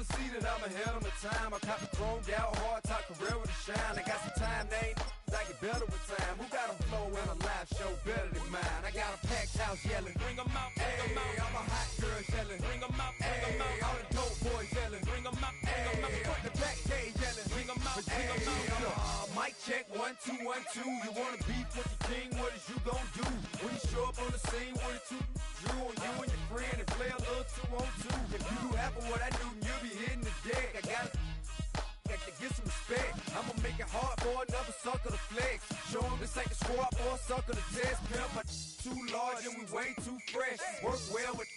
wanna see that I'm ahead of my time. I caught the thrown out hard, talk career with a shine. I got some time, they ain't I get better with time. Who got a flow and a live show better than mine? I got a packed house yelling, bring 'em out, bring 'em out. I'm a hot girl yelling, bring 'em out, bring 'em out. All the dope boys yelling, bring 'em out, bring 'em out. Front the back gate yelling, bring 'em out, bring 'em out. Mic check, 1, 2, 1, 2. You wanna beef with the king? What is you gon' do? When you show up on the scene, what it two drew on you and your friend and play a little 2-on-2. If you do half of what I do, then you'll be hitting the deck. I gotta get some respect. I'ma make it hard for another sucker to flex. Show 'em this ain't the squad for a sucker to test. Pimp, my too large and we way too fresh. Work well with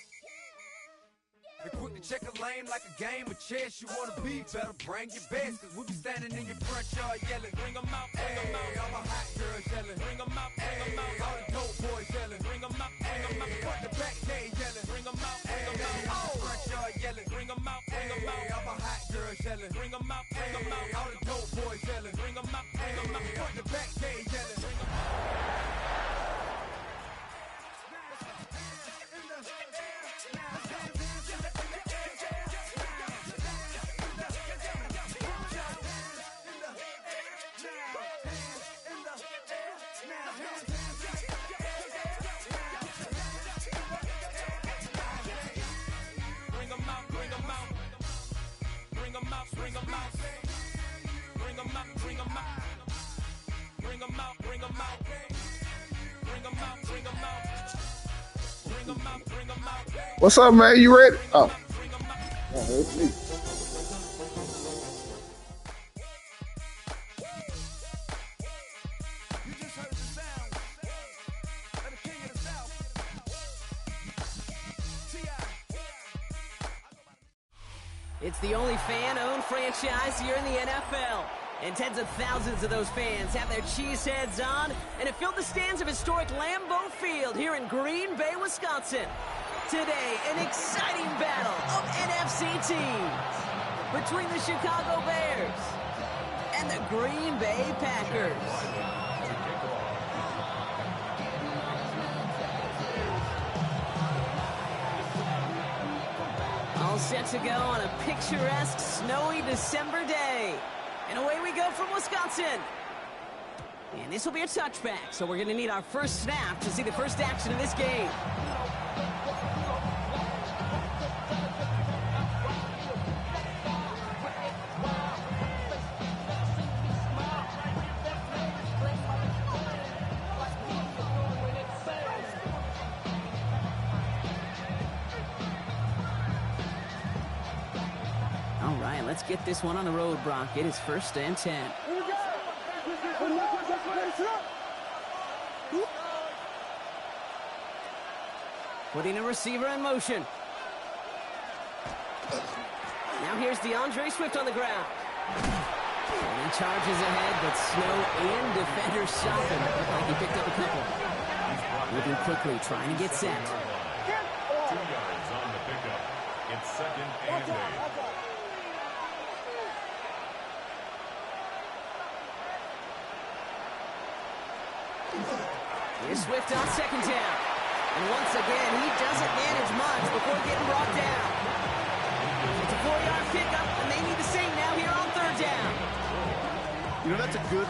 and quick to check a lane like a game of chess. You wanna be better, bring your best. Cause we be standing in your front yard yelling, bring 'em out, bring 'em out. All my hot girls yelling, bring 'em out, bring 'em out. All the dope boys yelling, bring 'em out, bring 'em out. Front the back gate yelling, bring 'em out, bring 'em out. All the front yard yelling, bring 'em out, bring 'em out. All my hot girls yelling, bring 'em out, bring 'em out. All the dope boys yelling, bring 'em out, bring 'em out. Front the back gate yelling, bring 'em out. What's up, man? You ready? Oh, it's me. It's the only fan-owned franchise here in the NFL. And tens of thousands of those fans have their cheeseheads on, and it filled the stands of historic Lambeau Field here in Green Bay, Wisconsin. Today, an exciting battle of NFC teams between the Chicago Bears and the Green Bay Packers. All set to go on a picturesque, snowy December day. And away we go from Wisconsin. And this will be a touchback, so we're going to need our first snap to see the first action of this game. All right, let's get this one on the road, Brock. It is 1st and 10. Putting a receiver in motion. Now here's DeAndre Swift on the ground. And he charges ahead, but snow and defenders stop him. Looked like he picked up a couple. Moving quickly, trying to get set. 2 yards on the pickup. It's 2nd and 8. Here's Swift on 2nd down. And once again, he doesn't manage much before getting brought down. It's a 4-yard pickup, and they need the same now here on 3rd down. You know, that's a good...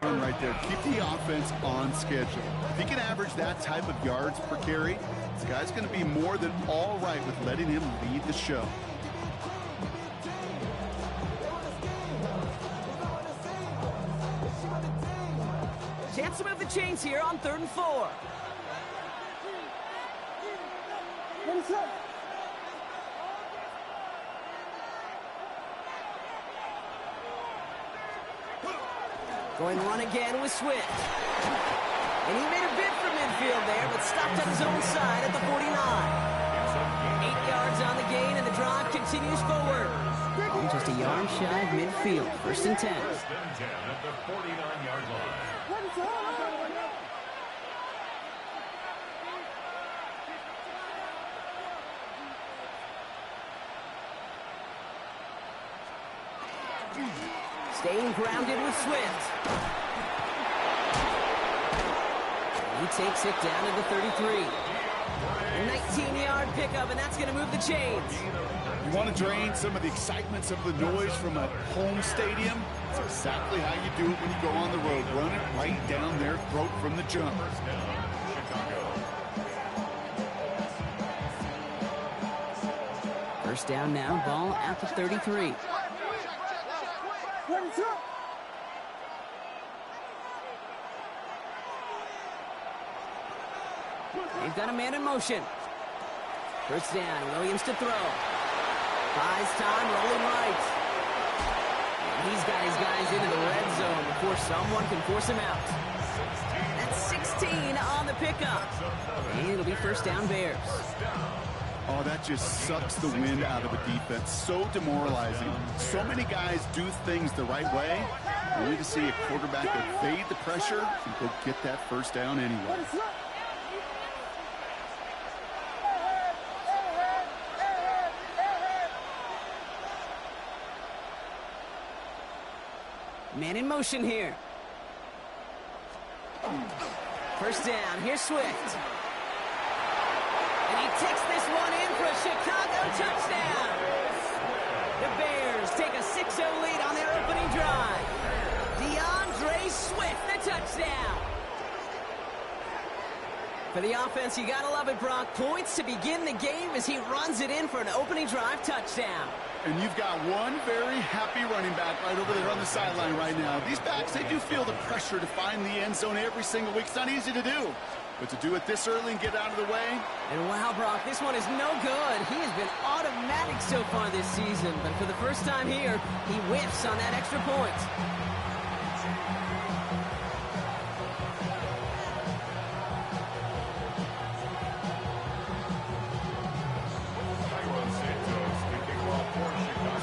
right there. Keep the offense on schedule. If he can average that type of yards per carry, this guy's going to be more than all right with letting him lead the show. Chance to move the chains here on 3rd and 4. Going run again with Swift. And he made a bid for midfield there, but stopped on his own side at the 49. 8 yards on the gain, and the drive continues forward. And just a yard shy of midfield. 1st and 10. First and 10 at the 49-yard line. Staying grounded with Swift. He takes it down to the 33. A 19-yard pickup, and that's going to move the chains. You want to drain some of the excitements of the noise from a home stadium? It's exactly how you do it when you go on the road. Run it right down their throat from the jump. First down, Chicago. First down now, ball at the 33. They've got a man in motion. First down, Williams to throw. Buys time, rolling right. And he's got his guys into the red zone before someone can force him out. That's 16 on the pickup. And it'll be first down Bears. Oh, that just sucks the wind out of a defense. So demoralizing. So many guys do things the right way, only to see a quarterback evade the pressure and go get that first down anyway. Man in motion here. First down, here's Swift. And he takes this one in for a Chicago touchdown. The Bears take a 6-0 lead on their opening drive. DeAndre Swift, the touchdown. For the offense, you gotta love it, Brock. Points to begin the game as he runs it in for an opening drive touchdown. And you've got one very happy running back right over there on the sideline right now. These backs, they do feel the pressure to find the end zone every single week. It's not easy to do. But to do it this early and get out of the way. And wow, Brock, this one is no good. He has been automatic so far this season. But for the first time here, he whiffs on that extra point.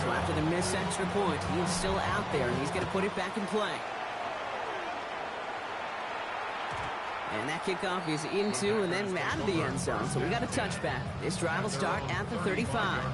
So after the missed extra point, he's still out there, and he's going to put it back in play. And that kickoff is into and then out of the end zone. So we got a touchback. This drive will start at the 35.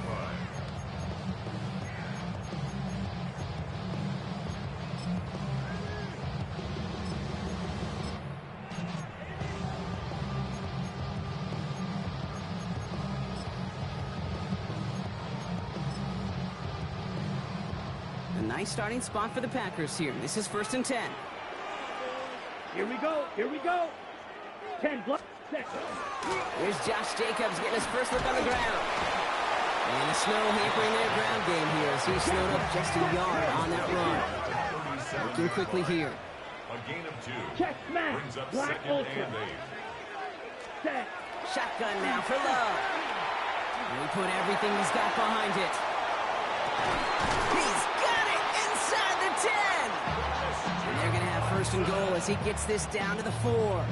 A nice starting spot for the Packers here. This is 1st and 10. Here we go. Here we go. 10 block. Here's Josh Jacobs getting his first look on the ground. And the snow hampering their ground game here as he slowed up just a yard on that run. Looking quickly here. A gain of 2. Check smash. Brings up Black 2nd Ultra. and 8. Set. Shotgun now for Love. And he put everything he's got behind it. He's got it inside the 10. And they're going to have 1st and goal as he gets this down to the 4.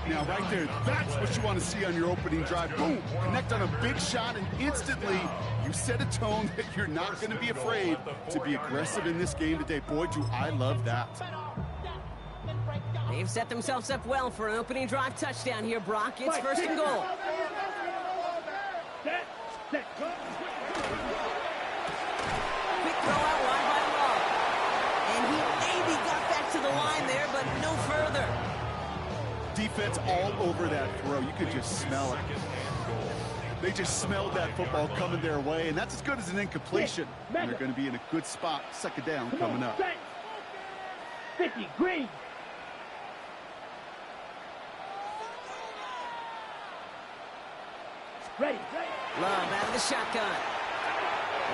Now, right there, that's what you want to see on your opening drive. Boom! Connect on a big shot, and instantly you set a tone that you're not going to be afraid to be aggressive in this game today. Boy, do I love that. They've set themselves up well for an opening drive touchdown here, Brock. It's 1st and goal. Set. Set. Go. Quick throw out wide by Love. And he maybe got back to the line there, but no further. Defense all over that throw. You could just smell it. They just smelled that football coming their way, and that's as good as an incompletion. And they're going to be in a good spot. 2nd down coming up. Set. 50. Green. Ready. Love out of the shotgun.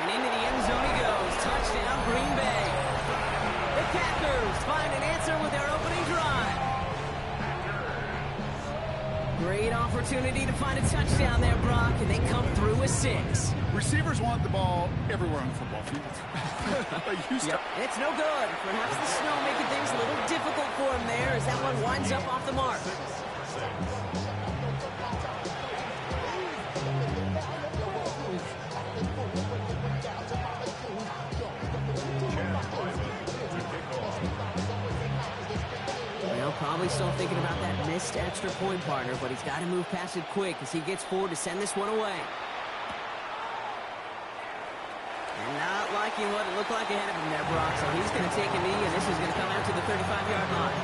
And into the end zone he goes. Touchdown, Green Bay. The Packers find an answer with their opening drive. Great opportunity to find a touchdown there, Brock, and they come through with 6. Receivers want the ball everywhere on the football field. It's no good. Perhaps the snow making things a little difficult for him there as that one winds up off the mark. Well, probably still thinking about that missed extra point, partner, but he's got to move past it quick as he gets forward to send this one away. And not liking what it looked like ahead of him there, Brock, so he's going to take a knee, and this is going to come out to the 35-yard line.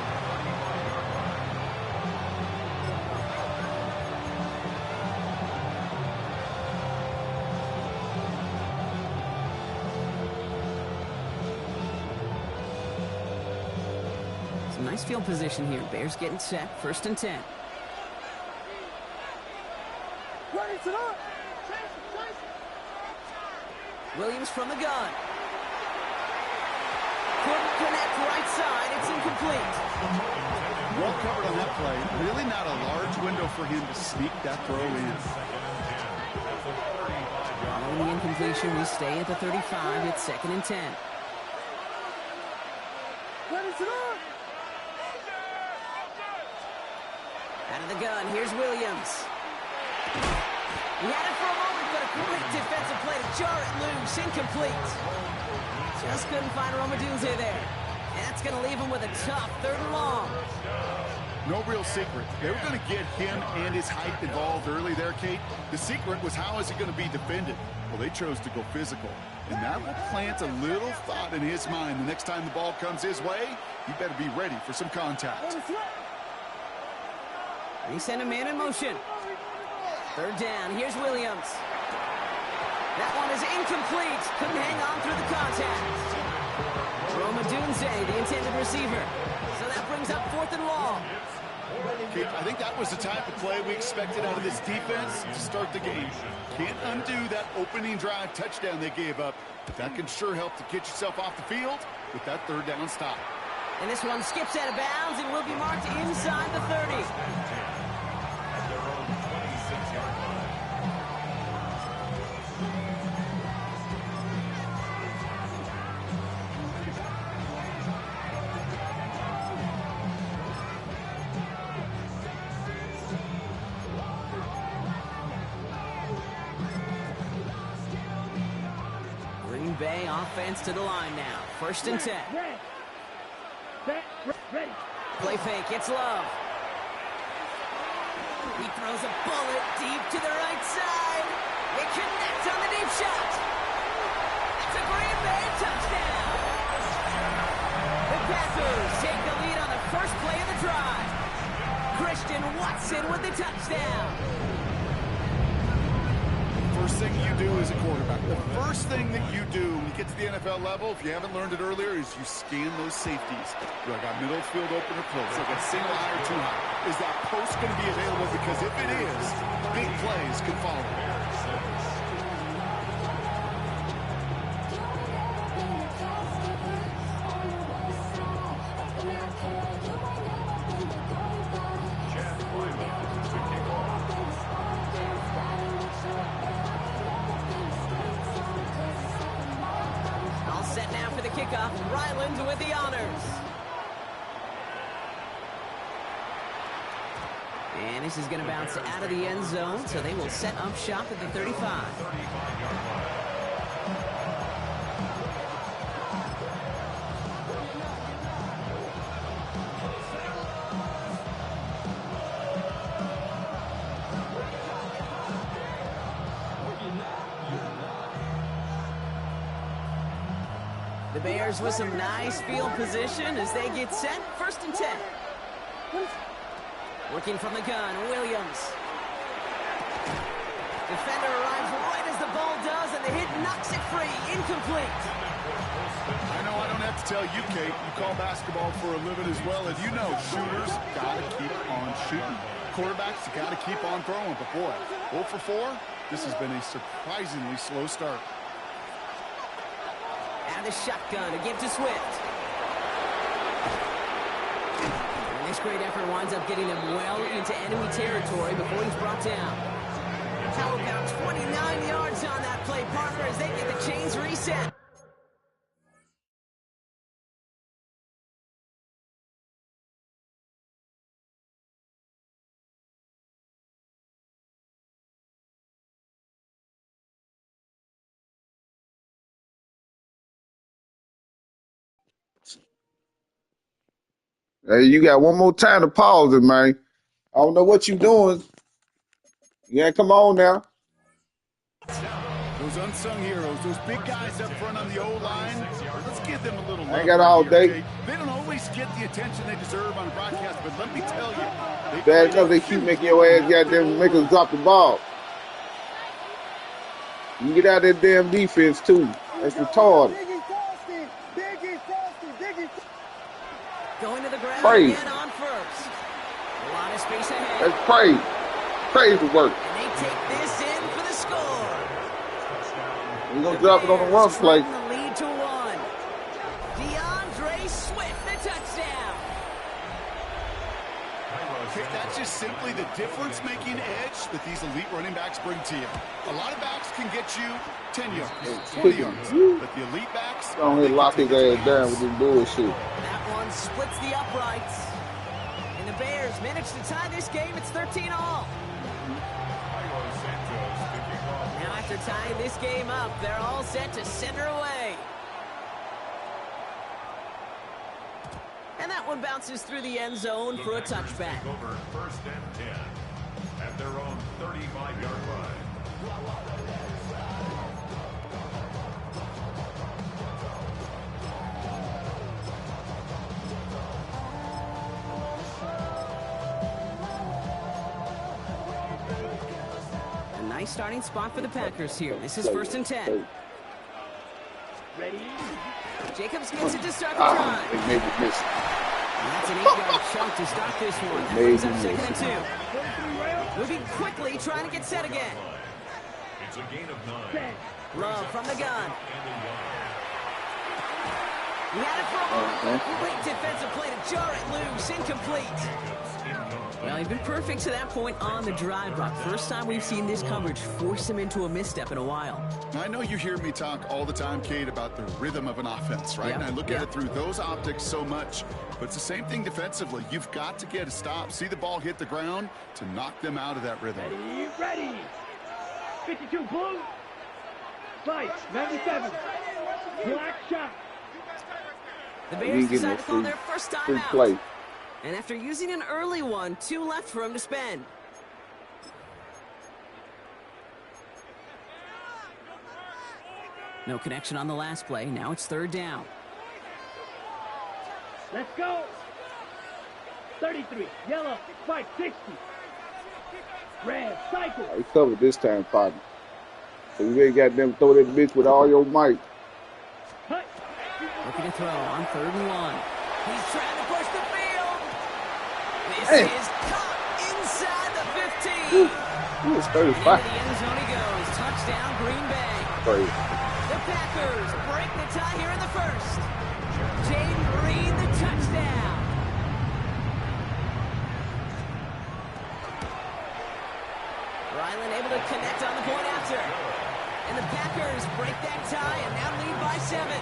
Some nice field position here. Bears getting set, 1st and 10. Williams from the gun. Couldn't connect right side. It's incomplete. Well covered on that play. Really not a large window for him to sneak that throw in. Following the incompletion, we stay at the 35. It's 2nd and 10. Out of the gun, here's Williams. He had it for a moment, but a great defensive play to jar it loose. Incomplete. Just couldn't find Romadunze there. And that's going to leave him with a tough 3rd and long. No real secret. They were going to get him and his height involved early there, Kate. The secret was how is he going to be defended? Well, they chose to go physical. And that will plant a little thought in his mind. The next time the ball comes his way, he better be ready for some contact. They send a man in motion. 3rd down. Here's Williams. That one is incomplete. Couldn't hang on through the contact. Romadunze, the intended receiver. So that brings up 4th and long. Kate, I think that was the type of play we expected out of this defense to start the game. Can't undo that opening drive touchdown they gave up, but that can sure help to get yourself off the field with that 3rd down stop. And this one skips out of bounds and will be marked inside the 30. Green Bay offense to the line now. 1st and 10. Ready. Play fake, it's Love. He throws a bullet deep to the right side. It connects on the deep shot. It's a Green Bay touchdown. The Packers take the lead on the first play of the drive. Christian Watson with the touchdown. First thing you do as a quarterback, the first thing that you do when you get to the NFL level, if you haven't learned it earlier, is you scan those safeties. Do I got middle field open or close? Like a single high or too high? Is that post going to be available? Because if it is, big plays can follow. Kickoff, Ryland with the honors. And this is going to bounce out of the end zone, so they will set up shop at the 35. The Bears with some nice field position as they get set. 1st and 10. Working from the gun, Williams. Defender arrives right as the ball does, and the hit knocks it free. Incomplete. I know I don't have to tell you, Kate. You call basketball for a living as well. And you know, shooters got to keep on shooting. Quarterbacks got to keep on throwing. But boy, 0 for 4, this has been a surprisingly slow start. The shotgun to give to Swift. And this great effort winds up getting them well into enemy territory before he's brought down. How about 29 yards on that play? set. Hey, you got one more time to pause it, man. I don't know what you doing. Yeah, come on now. Those unsung heroes, those big guys up front on the O-line, let's give them a little love. I ain't got all here, day. okay? They don't always get the attention they deserve on broadcast, but let me tell you, Bad enough they keep making your ass goddamn make us drop the ball. You get out of that damn defense too. That's retarded. Going to the ground Crazy. again on first. A lot of space ahead. That's crazy. Crazy work. And they take this in for the score. We're gonna drop it on the run play. Shorten the lead to 1. DeAndre Swift, the touchdown. Okay, that's just simply the difference-making edge that these elite running backs bring to you. A lot of backs can get you 10 yards, 20 yards, but the elite backs, Don't hit lock his ass down with this bullshit. That one splits the uprights. And the Bears manage to tie this game. It's 13-all. Now after tying this game up, they're all set to center away. And that one bounces through the end zone for a touchback. Over 1st and 10 at their own 35-yard line. A nice starting spot for the Packers here. This is 1st and 10. Ready? Jacobs gets it to start the drive. They made it miss. That's an 8-yard chunk to start this one. That brings up 2nd and 2. Moving quickly, trying to get set again. It's a gain of 9. Love from the gun. He had it for a moment. Great defensive play to jar it loose. Incomplete. Well, he's been perfect to that point on the drive, Brock. First time we've seen this coverage force him into a misstep in a while. I know you hear me talk all the time, Kate, about the rhythm of an offense, right? Yep, And I look at yep. it through those optics so much. But it's the same thing defensively. You've got to get a stop, see the ball hit the ground to knock them out of that rhythm. Ready. 52 blue. Fight. 97. Black shot. The Bears decide to call their first Free timeout. play. And after using an early one, 2 left for him to spend. No connection on the last play. Now it's 3rd down. Let's go. 33. Yellow. Fight. 60. Red. Cycle. I covered this time, partner. So you ain't got them throw that bitch with all your might. Hut. Looking to throw on 3rd and 1. He's trying to push the field. This Hey. is caught inside the 15. He was And into 35. the end zone he goes. Touchdown, Green Bay. Crazy. The Packers break the tie here in the 1st. Jaden Reed, the touchdown. Ryland able to connect on the point after. And the Packers break that tie and now lead by 7.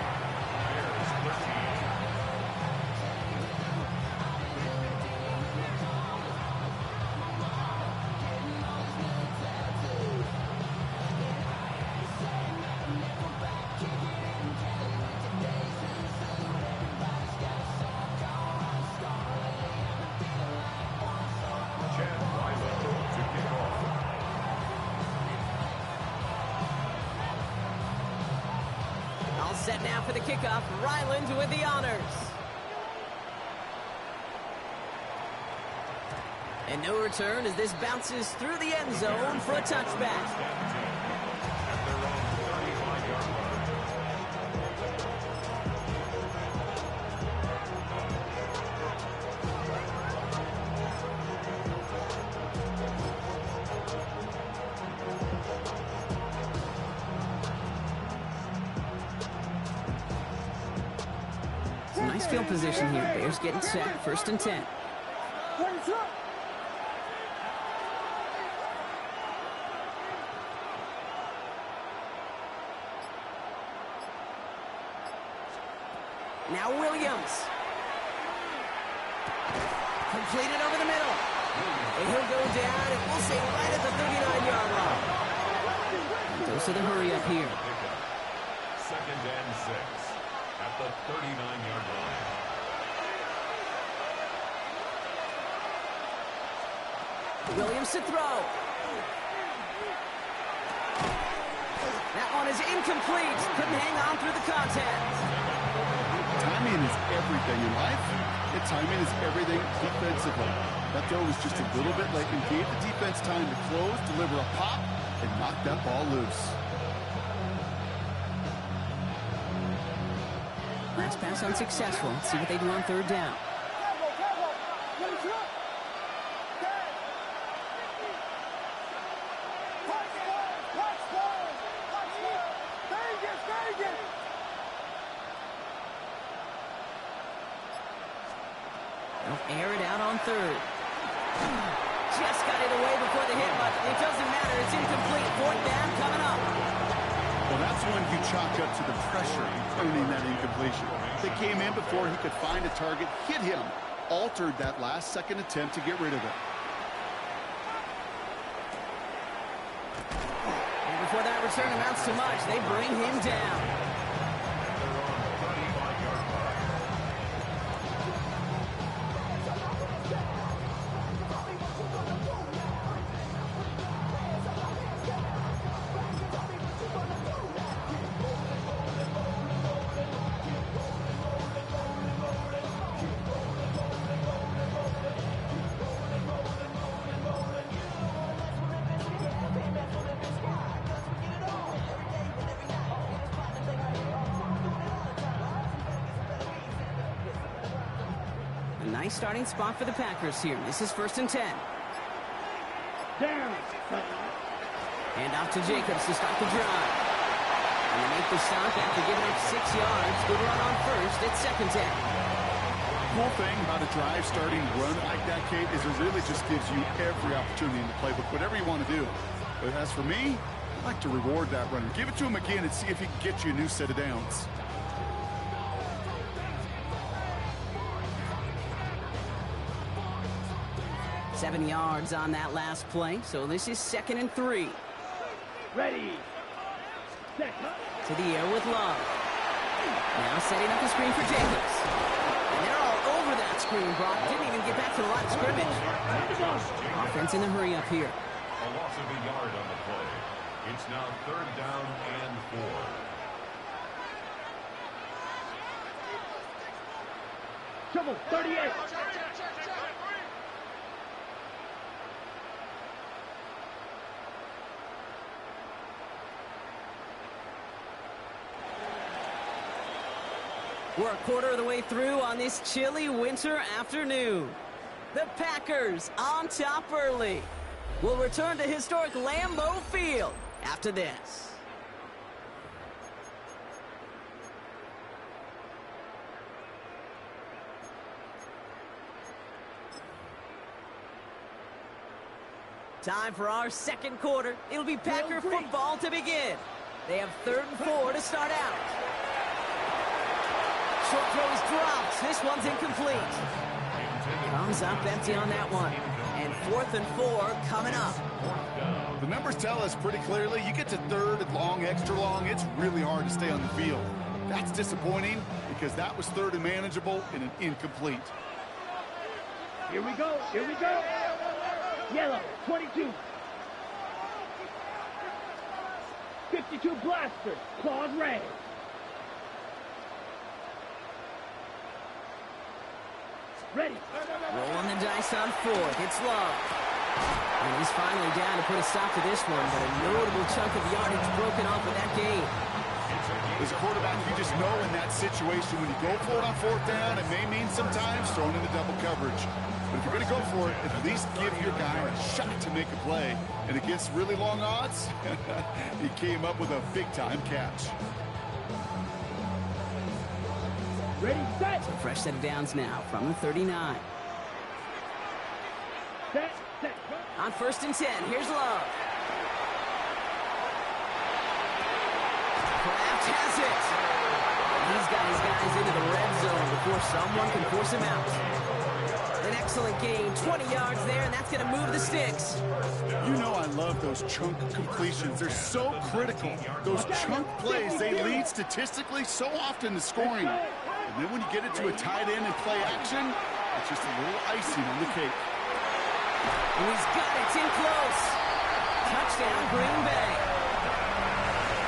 Chad Ryland to kick off. All set now for the kickoff. Ryland with the honors. And no return as this bounces through the end zone for a touchback. At their own 35-yard line. It's a nice field position here. Bears getting set. 1st and 10. Now Williams. Completed over the middle. And he'll go down, and we'll say right at the 39-yard line. Goes to the hurry-up here. Second and 6 at the 39-yard line. Williams to throw. That one is incomplete. Couldn't hang on through the contact. Timing is everything in life, and timing is everything defensively. That throw was just a little bit late and gave the defense time to close, deliver a pop, and knock that ball loose. Last pass unsuccessful. Let's see what they do on third down. They'll air it out on third. Just got it away before the hit button. It doesn't matter. It's incomplete. Fourth down coming up. Well, that's when you chalk up to the pressure earning that incompletion. They came in before he could find a target, hit him, altered that last-second attempt to get rid of it. And before that return amounts to much, they bring him down. Nice starting spot for the Packers here. This is 1st and 10. Down. Hand off to Jacobs to start the drive. And they make the stop after giving up 6 yards. Good run on first. It's 2nd down. Cool thing about a drive starting run like that, Kate, is it really just gives you every opportunity in the playbook, whatever you want to do. But as for me, I like to reward that runner. Give it to him again and see if he can get you a new set of downs. Seven yards on that last play, so this is 2nd and 3. Ready. Set. To the air with Love. Now setting up the screen for Jacobs. And they're all over that screen, Brock. Didn't even get back to the line of scrimmage. Offense in the hurry up here. A loss of a yard on the play. It's now 3rd down and 4. Trouble. 38. We're a quarter of the way through on this chilly winter afternoon. The Packers on top early. We'll return to historic Lambeau Field after this. Time for our second quarter. It'll be Packer football to begin. They have 3rd and 4 to start out. Short throw is dropped. This one's incomplete. Comes up empty on that one. And 4th and 4 coming up. The numbers tell us pretty clearly, you get to 3rd and long, extra long, it's really hard to stay on the field. That's disappointing because that was 3rd and manageable and an incomplete. Here we go. Here we go. Yellow. 22. 52 blaster. Claws red. Ready. Rolling the dice on 4th. It's Love. And he's finally down to put a stop to this one, but a notable chunk of yardage broken off with that game. As a quarterback, you just know in that situation when you go for it on 4th down, it may mean sometimes throwing in the double coverage. But if you're going to go for it, at least give your guy a shot to make a play. And against really long odds, he came up with a big-time catch. Ready, set. So fresh set of downs now from the 39. Set, set. On 1st and 10, here's Love. Kraft has it. He's got his guys into the red zone before someone can force him out. An excellent gain, 20 yards there, and that's going to move the sticks. You know I love those chunk completions. They're so critical. Those chunk plays, they lead statistically so often to scoring. And then when you get it to a tight end and play action, it's just a little icing on the cake. And he's got it. It's in close. Touchdown, Green Bay.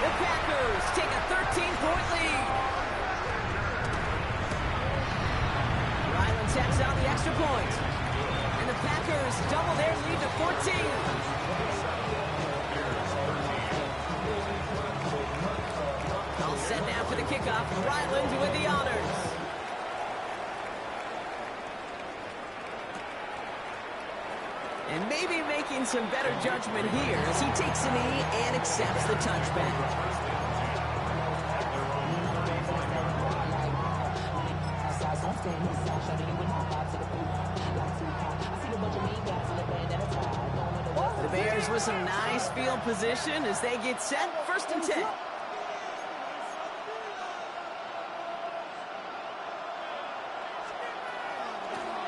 The Packers take a 13-point lead. Ryland tacks out the extra point. And the Packers double their lead to 14. All set now for the kickoff. Ryland with the honors. And maybe making some better judgment here as he takes a knee and accepts the touchback. The Bears with some nice field position as they get set. 1st and 10.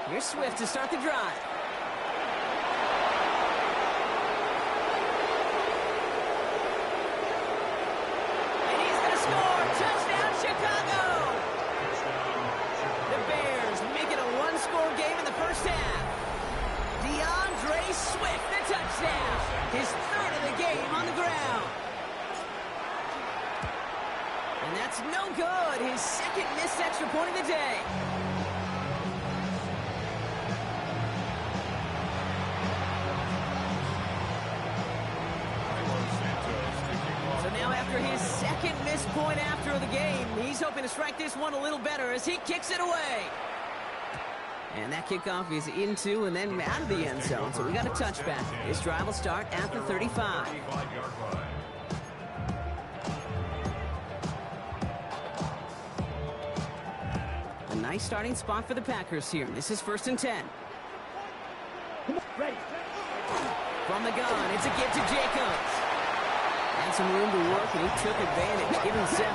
Here's Swift to start the drive. Touchdown, Chicago! The Bears make it a one-score game in the first half. DeAndre Swift, the touchdown. His 3rd of the game on the ground. And that's no good. His 2nd missed extra point of the day. After his 2nd missed point after the game, he's hoping to strike this one a little better as he kicks it away. And that kickoff is into and then out of the end zone, so we got a touchback. This drive will start at the 35. A nice starting spot for the Packers here. This is 1st and 10. Ready. From the gun, it's a give to Jacobs. And some room to work, and he took advantage. Give him 7.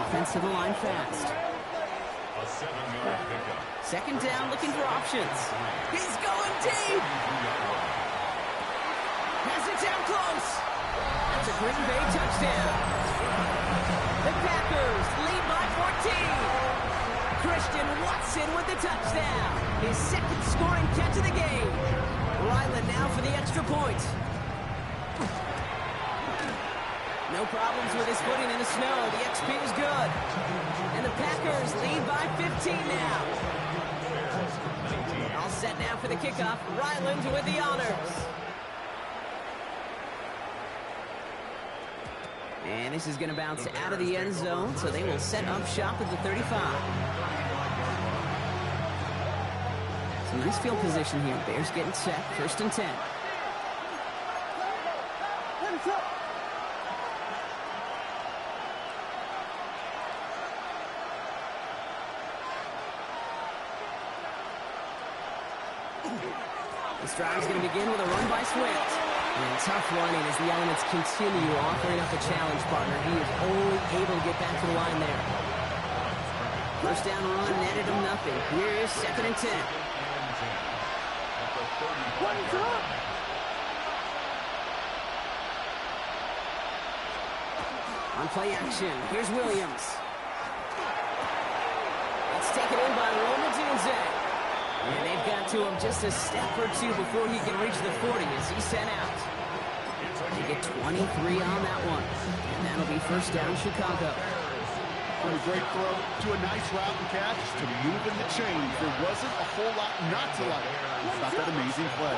Offense to the line fast. A 7-yard pickup. 2nd down, looking for options. He's going deep. Has it down close. That's a Green Bay touchdown. The Packers lead by 14. Christian Watson with the touchdown. His 2nd scoring catch of the game. Ryland now for the extra point. No problems with his footing in the snow. The XP is good. And the Packers lead by 15 now. All set now for the kickoff. Ryland with the honors. And this is going to bounce out of the end zone, so they will set up shop at the 35. So nice field position here. Bears getting set. 1st and 10. This drive is going to begin with a run by Swift. And tough running as the elements continue offering up a challenge partner. He is only able to get back to the line there. 1st down run netted him nothing. Here is 2nd and 10. On play action, here's Williams. It's taken in by Roma Dunze. And they've got to him just a step or two before he can reach the 40 as he's sent out. They get 23 on that one. And that'll be 1st down, Chicago. From a great throw to a nice route and catch to move in the chains. There wasn't a whole lot not to like about that amazing play.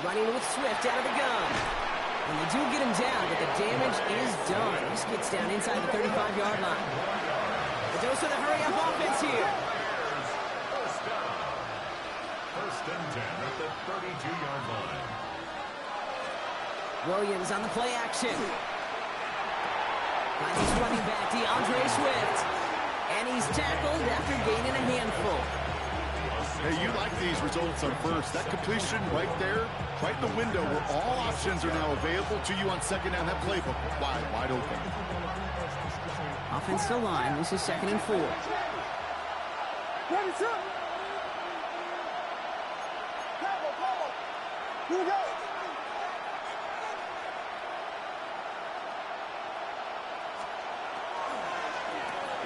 Running with Swift out of the gun. And they do get him down, but the damage is done. He just gets down inside the 35-yard line. The dose of the hurry-up offense here. First and 10 at the 32-yard line. Williams on the play action. Finds his running back, DeAndre Swift. And he's tackled after gaining a handful. Hey, you like these results on first. That completion right there, right in the window where all options are now available to you on second down. That playbook wide open. Offense to line. This is 2nd and 4. Ready, set. Here we go.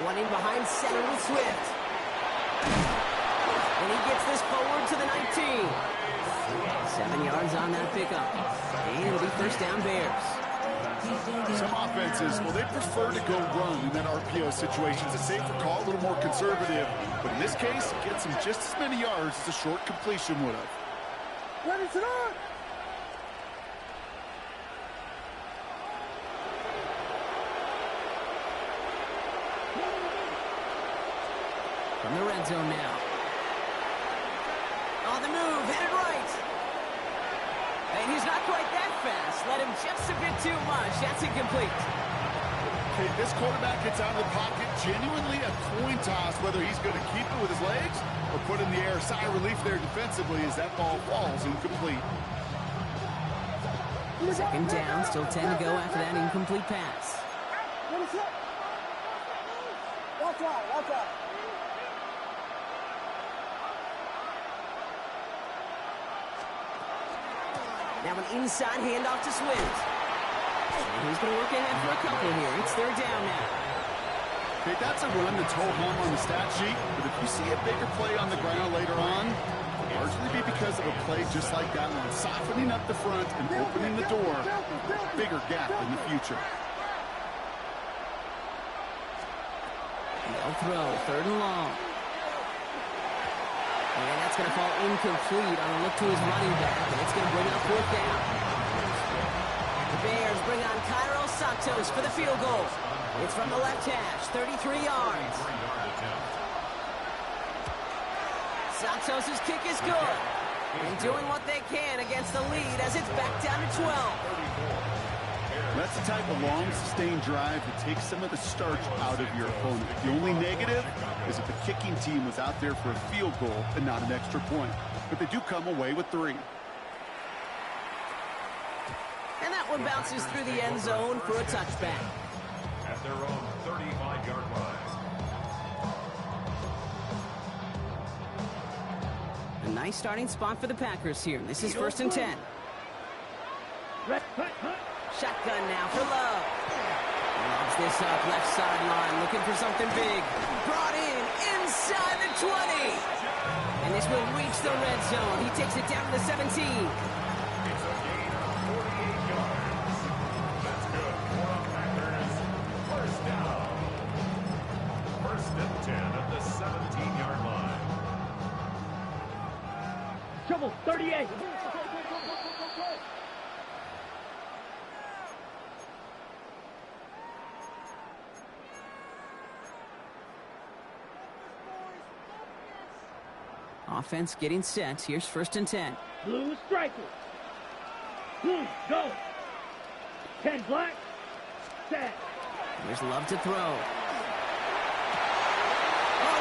One in behind center with Swift. And he gets this forward to the 19. 7 yards on that pickup. And it'll be first down Bears. Some offenses, well, they prefer to go run in that RPO situation. It's a safer call, a little more conservative. But in this case, it gets him just as many yards as a short completion would have. Ready, set. From the red zone now. On the move, headed right. And he's not quite that fast. Let him just a bit too much. That's incomplete. Okay, this quarterback gets out of the pocket, genuinely a coin toss, whether he's going to keep it with his legs or put in the air. Sigh of relief there defensively as that ball falls incomplete. 2nd down, still 10 to go after that incomplete pass. Ready, set. Watch out, watch out. Now an inside handoff to Swift. And he's going to work ahead for a couple here. It's 3rd down now. Okay, that's a run that's ho-hum on the stat sheet, but if you see a bigger play on the ground later on, it'll largely be because of a play just like that one, softening up the front and opening the door, bigger gap in the future. They'll throw, 3rd and long. And that's going to fall incomplete on a look to his running back, and it's going to bring up 4th down. The Bears bring on Cairo Santos for the field goal. It's from the left hash, 33 yards. Santos' kick is good. And doing what they can against the lead as it's back down to 12. That's the type of long, sustained drive that takes some of the starch out of your opponent. The only negative is if the kicking team was out there for a field goal and not an extra point. But they do come away with 3. And that one bounces through the end zone for a touchback. At their own 35-yard line. A nice starting spot for the Packers here. This is 1st and 10. Shotgun now for Love. Lobs this up, left sideline, looking for something big. Brought in, inside the 20. And this will reach the red zone. He takes it down to the 17. It's a gain of 48 yards. That's good for the Packers. First down. 1st and 10 at the 17-yard line. Trouble, 38. Offense getting set. Here's 1st and 10. Blue striker. Blue, go. 10 black. Set. Here's Love to throw. Oh,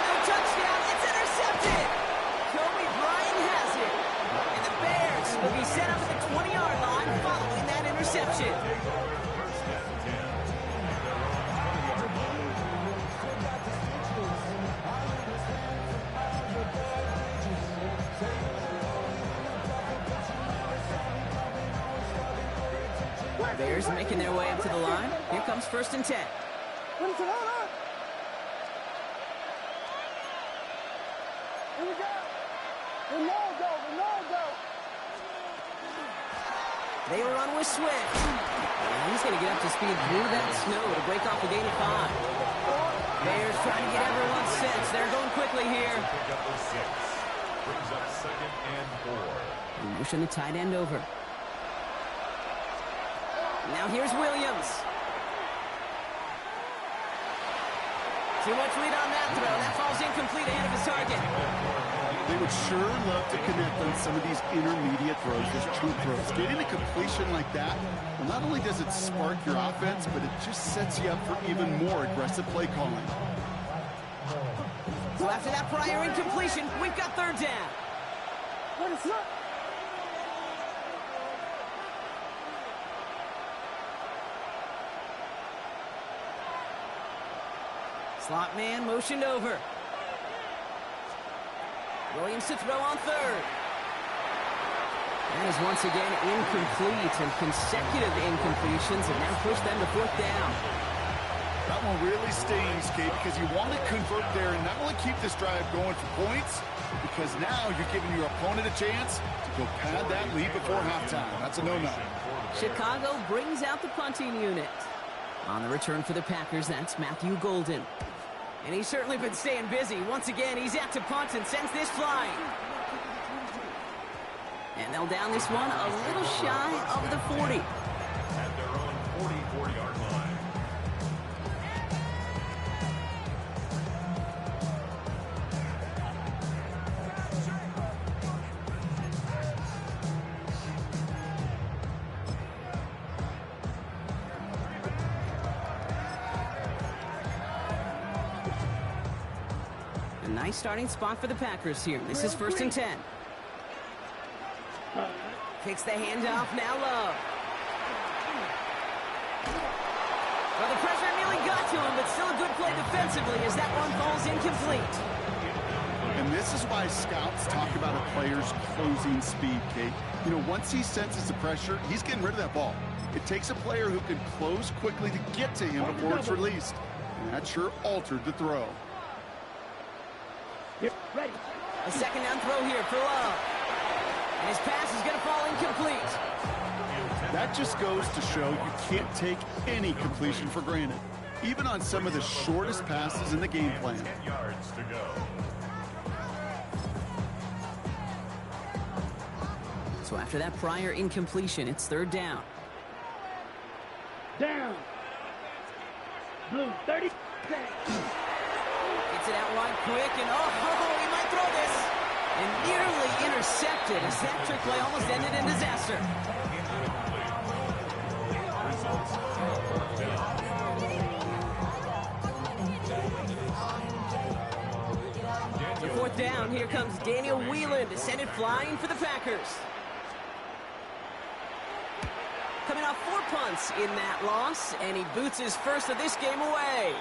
no touchdown. It's intercepted. Kobe Bryant has it. And the Bears will be set up at the 20-yard line following that interception. Bears making their way up to the line. Here comes 1st and 10. Ready, set, hold on. Here we go. Ronaldo. They run with Swift. And he's going to get up to speed through that snow to break off a gain of 5. Bears trying to get everyone set. They're going quickly here. Pick up the 6. Brings up 2nd and 4. And motion the tight end over. Now here's Williams. Too much lead on that throw. That falls incomplete ahead of his target. They would sure love to connect on some of these intermediate throws, those true throws. Getting a completion like that, well, not only does it spark your offense, but it just sets you up for even more aggressive play calling. So after that prior incompletion, we've got third down. What is up? Slot man motioned over. Williams to throw on third. That is once again incomplete, and consecutive incompletions have now pushed them to fourth down. That one really stings, Kate, because you want to convert there and not only keep this drive going for points, because now you're giving your opponent a chance to go pad that lead before halftime. That's a no-no. Chicago brings out the punting unit. On the return for the Packers, that's Matthew Golden. And he's certainly been staying busy. Once again, he's out to punt and sends this flying. And they'll down this one a little shy of the 40. At their own 44-yard line. A nice starting spot for the Packers here. This is 1st and 10. Takes the handoff, now Love. Well, the pressure nearly got to him, but still a good play defensively as that one falls incomplete. And this is why scouts talk about a player's closing speed, Kate. You know, once he senses the pressure, he's getting rid of that ball. It takes a player who can close quickly to get to him before it's released. And that sure altered the throw. Get ready. A second down throw here for Love. And his pass is going to fall incomplete. That just goes to show you can't take any completion for granted, even on some of the shortest passes in the game plan. 10 yards to go. So after that prior incompletion, it's third down. Down. Blue 30. Gets it out wide quick, and he might throw this. And nearly intercepted as that trick play almost ended in disaster. The fourth down, here comes Daniel Whelan to send it flying for the Packers. Coming off 4 punts in that loss, and he boots his first of this game away.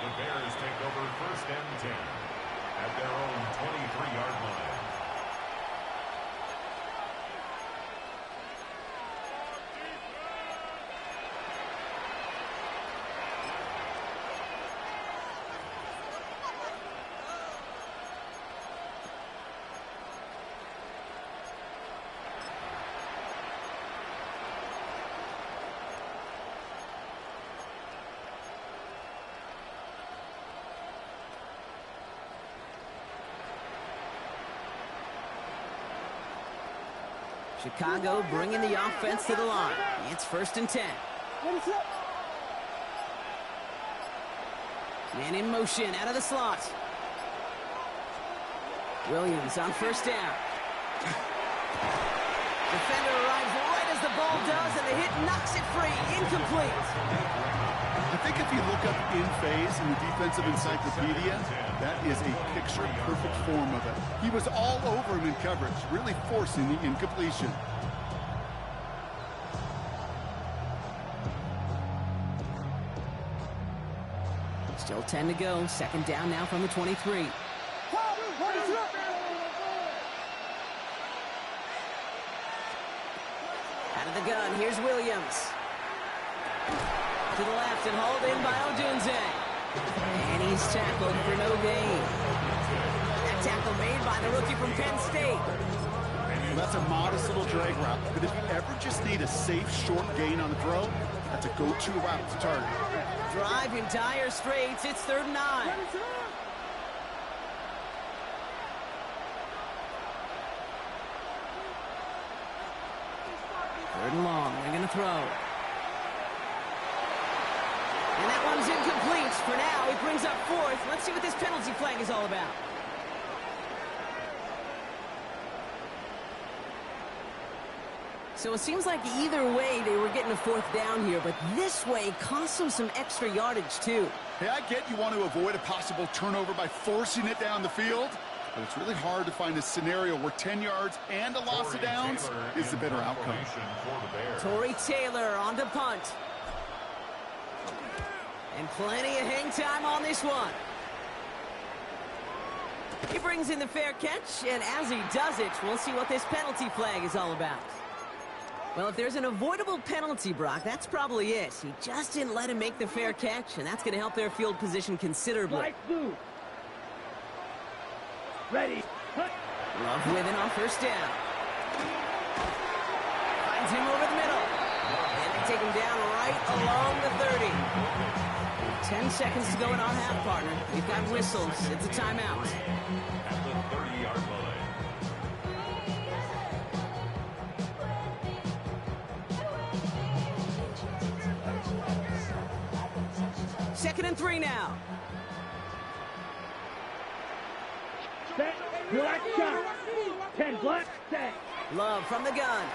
The Bears take over 1st and 10 at their own 23-yard line. Chicago bringing the offense to the line. It's 1st and 10. What is up? Man in motion out of the slot. Williams on 1st down. Defender arrives right as the ball does, and the hit knocks it free. Incomplete. I think if you look up in phase in the defensive encyclopedia, that is a picture-perfect form of it. He was all over him in coverage, really forcing the incompletion. Still 10 to go. Second down now from the 23. What is up? Out of the gun, here's Williams. To the left and hauled in by Odunze. And he's tackled for no gain. That tackle made by the rookie from Penn State. Well, that's a modest little drag route, but if you ever just need a safe, short gain on the throw, that's a go-to route to target. Drive in dire straits. It's 3rd and 9. What is up? Third and long. They're going to throw. And that one's incomplete. For now, he brings up 4th. Let's see what this penalty flag is all about. So it seems like either way they were getting a 4th down here, but this way cost them some extra yardage too. Hey, I get you want to avoid a possible turnover by forcing it down the field, but it's really hard to find a scenario where 10 yards and a loss of downs is the better outcome. Tory Taylor on to punt. And plenty of hang time on this one. He brings in the fair catch, and as he does it, we'll see what this penalty flag is all about. Well, if there's an avoidable penalty, Brock, that's probably it. He just didn't let him make the fair catch, and that's going to help their field position considerably. Flight blue. Ready. Cut. Love with it on first down. Finds him over the middle. And they take him down right along the 30. 10 seconds to go in our half, partner. We've got whistles. It's a timeout. At the 30-yard line. Second and 3 now. Set. Black shot. 10 black. Set. Love from the gun.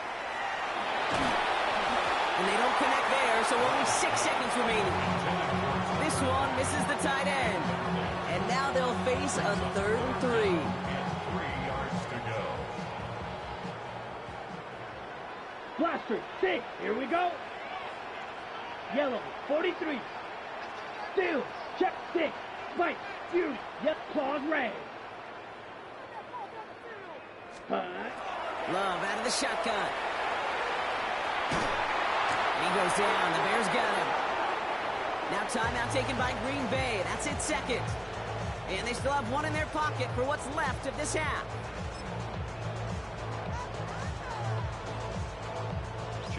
And they don't connect there, so only 6 seconds remaining. This one misses the tight end. And now they'll face a 3rd and 3. 3 yards to go. Blaster. 6. Here we go. Yellow. 43. Steal. Check. 6. Spike. Fury. Yep. Claws. Red. Punt. Love out of the shotgun. He goes down. The Bears got him. Now timeout taken by Green Bay. That's its second. And they still have one in their pocket for what's left of this half.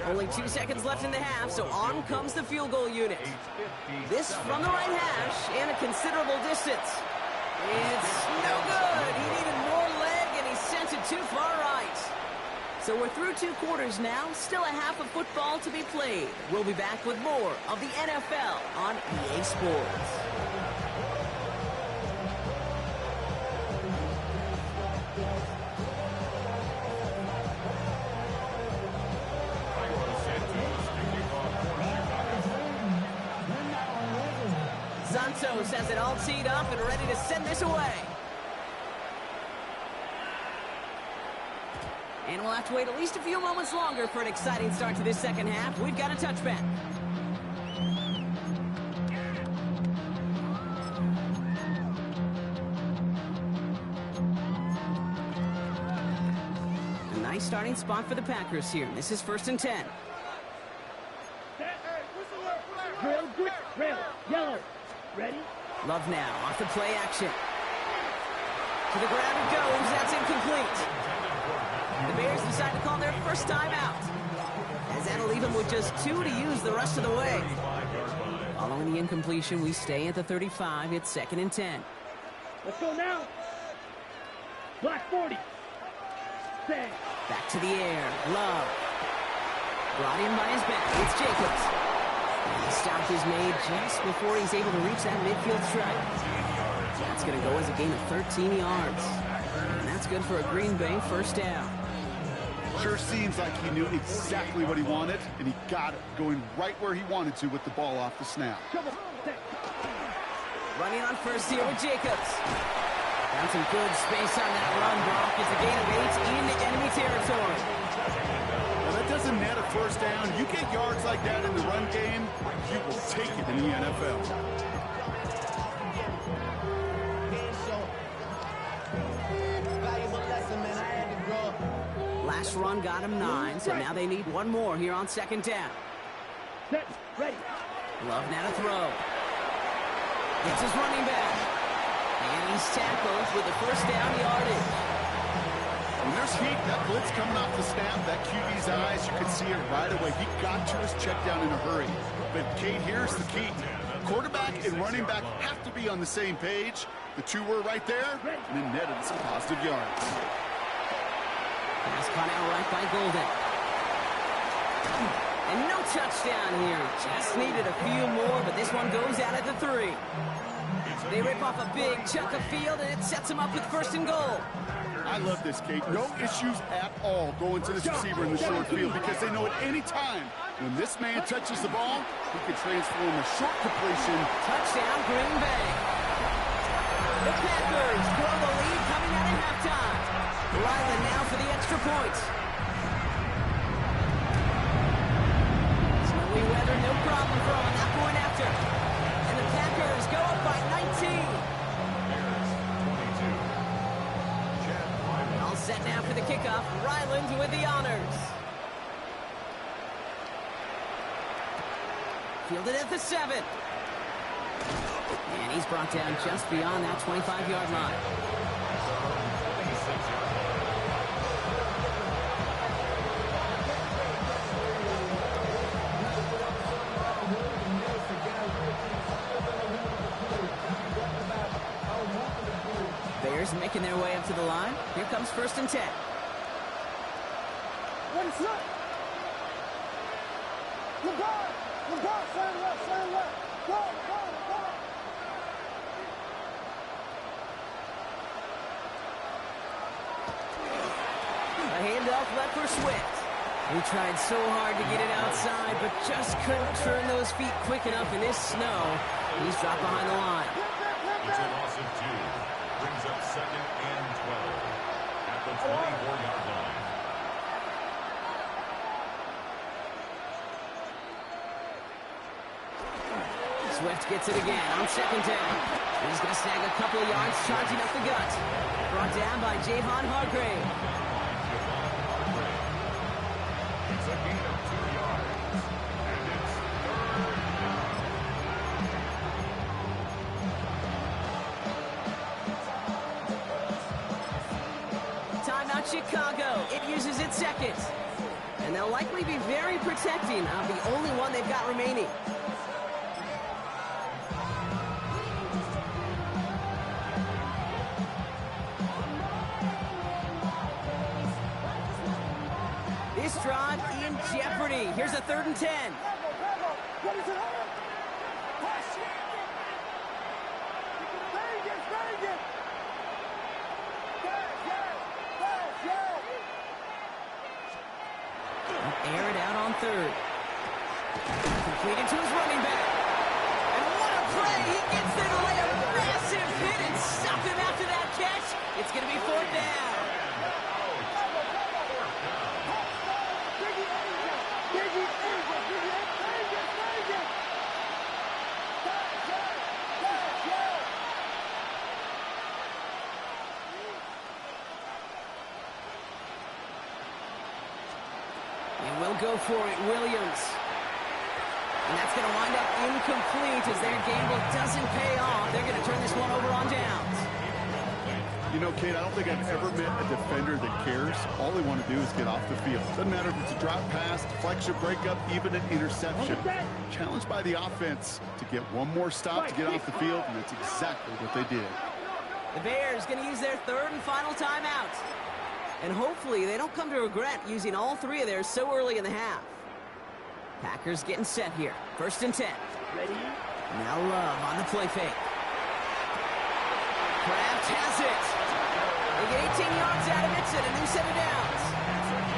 Only 2 seconds left in the half, so on comes the field goal unit. This from the right hash and a considerable distance. It's no good. He needed more leg, and he sent it too far right. So we're through 2 quarters now. Still a half of football to be played. We'll be back with more of the NFL on EA Sports. Santos has it all teed up and ready to send this away. And we'll have to wait at least a few moments longer for an exciting start to this second half. We've got a touchback. A nice starting spot for the Packers here. This is 1st and 10. Drill. Green. Drill. Yellow. Ready. Love now off the play action. To the ground it goes. That's incomplete. The Bears decide to call their first time out, as that'll leave them with just 2 to use the rest of the way. Following the incompletion, we stay at the 35. It's 2nd and 10. Let's go now. Black 40. Set. Back to the air. Love. Brought in by his back. It's Jacobs. And the stop is made just before he's able to reach that midfield strike. That's going to go as a gain of 13 yards. And that's good for a Green Bay first down. Sure seems like he knew exactly what he wanted, and he got it, going right where he wanted to with the ball off the snap. Running on first here with Jacobs. Found some good space on that run, Brock. It's a gain of 8 into enemy territory. Now, that doesn't net a first down. You get yards like that in the run game, you will take it in the NFL. Last run got him 9, so now they need one more here on 2nd down. Set. Ready. Love now to throw. It's his running back. And he's tackled with the first down yardage. When there's heat, that blitz coming off the snap, that QB's eyes, you can see it right away. He got to his check down in a hurry. But, Kate, here's the key. Quarterback and running back have to be on the same page. The 2 were right there, and it netted some positive yards. Pass caught out right by Golden. And no touchdown here. Just needed a few more, but this one goes out at the 3. They rip off a big chunk of field, and it sets them up with 1st and goal. I love this, Kate. No issues at all going to this receiver in the short field because they know at any time when this man touches the ball, he can transform a short completion. Touchdown, Green Bay. The Packers grow the lead coming out at halftime. Ryland now for the extra point. Snowy weather, no problem for on that point after. And the Packers go up by 19. All set now for the kickoff. Ryland with the honors. Fielded at the 7. And he's brought down just beyond that 25-yard line. Bears making their way up to the line. Here comes 1st and 10. What is up? LeBron, stand left. Go. A handoff left for Swift. He tried so hard to get it outside, but just couldn't turn those feet quick enough in this snow. He's dropped behind the line. It's a loss of 2. Brings up 2nd and 12 at the 24-yard line. Swift gets it again on 2nd down. He's going to snag a couple of yards, charging up the gut. Brought down by Javon Hargrave. It's a gain of 2 yards. And it's 3rd down. Timeout Chicago. It uses its 2nd. And they'll likely be very protecting of the only one they've got remaining. This drive in jeopardy. Here's a 3rd and 10. What is it? Pass. Vegas. Air it out on 3rd. Completed to his running back. And what a play. He gets there to lay a massive hit and stop him after that catch. It's going to be 4th down. And we'll go for it, Williams. And that's going to wind up incomplete as their gamble doesn't pay off. They're going to turn this one over on downs. You know, Kate, I don't think I've ever met a defender that cares. All they want to do is get off the field. Doesn't matter if it's a drop pass, deflection, breakup, even an interception. Challenged by the offense to get one more stop to get off the field, and that's exactly what they did. The Bears going to use their 3rd and final timeout. And hopefully they don't come to regret using all 3 of theirs so early in the half. Packers getting set here. 1st and 10. Ready? Now Love on the play fake. Kraft has it. They get 18 yards out of it and a new set of downs.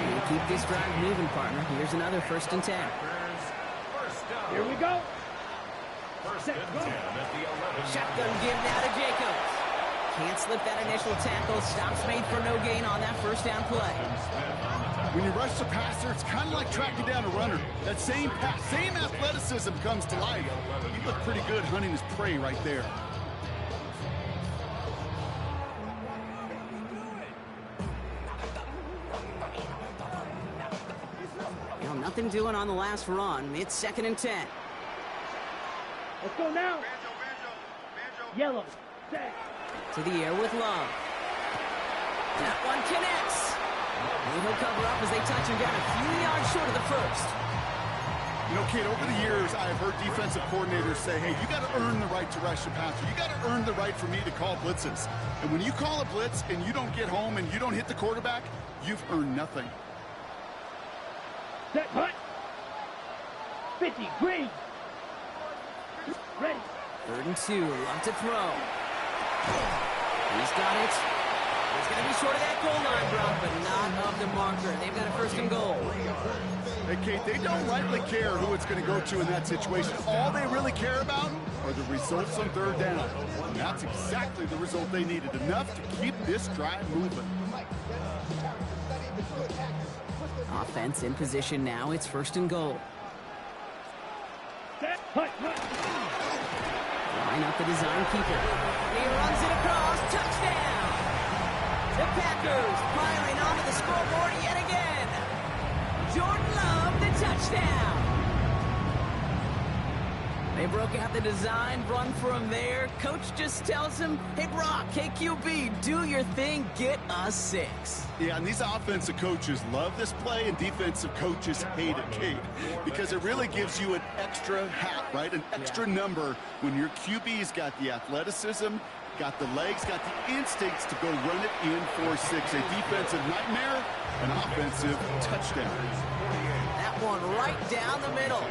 And keep this drive moving, partner. Here's another 1st and 10. First down. Here we go. 1st and 10 at the 11. Shotgun give now to Jacobs. Can't slip that initial tackle. Stops made for no gain on that 1st down play. When you rush the passer, it's kind of like tracking down a runner. That same pass, same athleticism comes to life. He looked pretty good hunting his prey right there. You know, nothing doing on the last run. It's 2nd and 10. Let's go now. Yellow. Set. To the air with Love. That one connects. And he'll cover up as they touch him down a few yards short of the 1st. You know, Kate, over the years, I've heard defensive coordinators say, hey, you got to earn the right to rush the passer. You got to earn the right for me to call blitzes. And when you call a blitz and you don't get home and you don't hit the quarterback, you've earned nothing. Set. Hut. 50, green. Ready. 3rd and 2, love to throw. He's got it. He's going to be short of that goal line, Brock, but not of the marker. They've got a 1st and goal. Hey, Kate, they don't rightly care who it's going to go to in that situation. All they really care about are the results on 3rd down. And that's exactly the result they needed, enough to keep this drive moving. Offense in position now. It's 1st and goal. Line up the design keeper. He runs it across. Touchdown! The Packers piling onto the scoreboard yet again. Jordan Love, the touchdown. They broke out the design run for him there. Coach just tells him, hey, Brock, hey, QB, do your thing, get us 6. Yeah, and these offensive coaches love this play, and defensive coaches hate it, Kate, because it really gives you an extra hat, right? An extra number when your QB's got the athleticism, got the legs, got the instincts to go run it in for 6. A defensive nightmare, an offensive touchdown. That one right down the middle.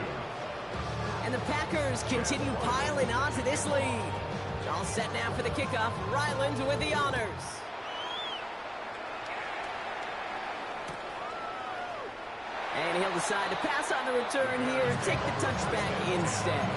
And the Packers continue piling on to this lead. All set now for the kickoff. Ryland with the honors. And he'll decide to pass on the return here, take the touchback instead.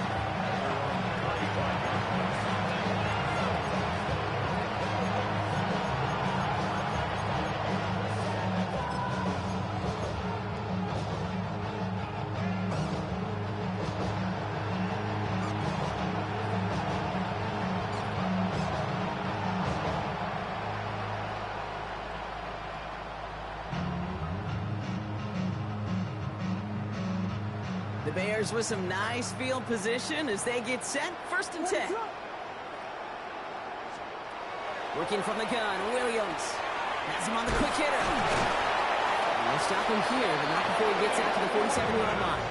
The Bears with some nice field position as they get set. 1st and 10. Working from the gun, Williams has him on the quick hitter. And they'll stop him here, but not before he gets out to the 47-yard line.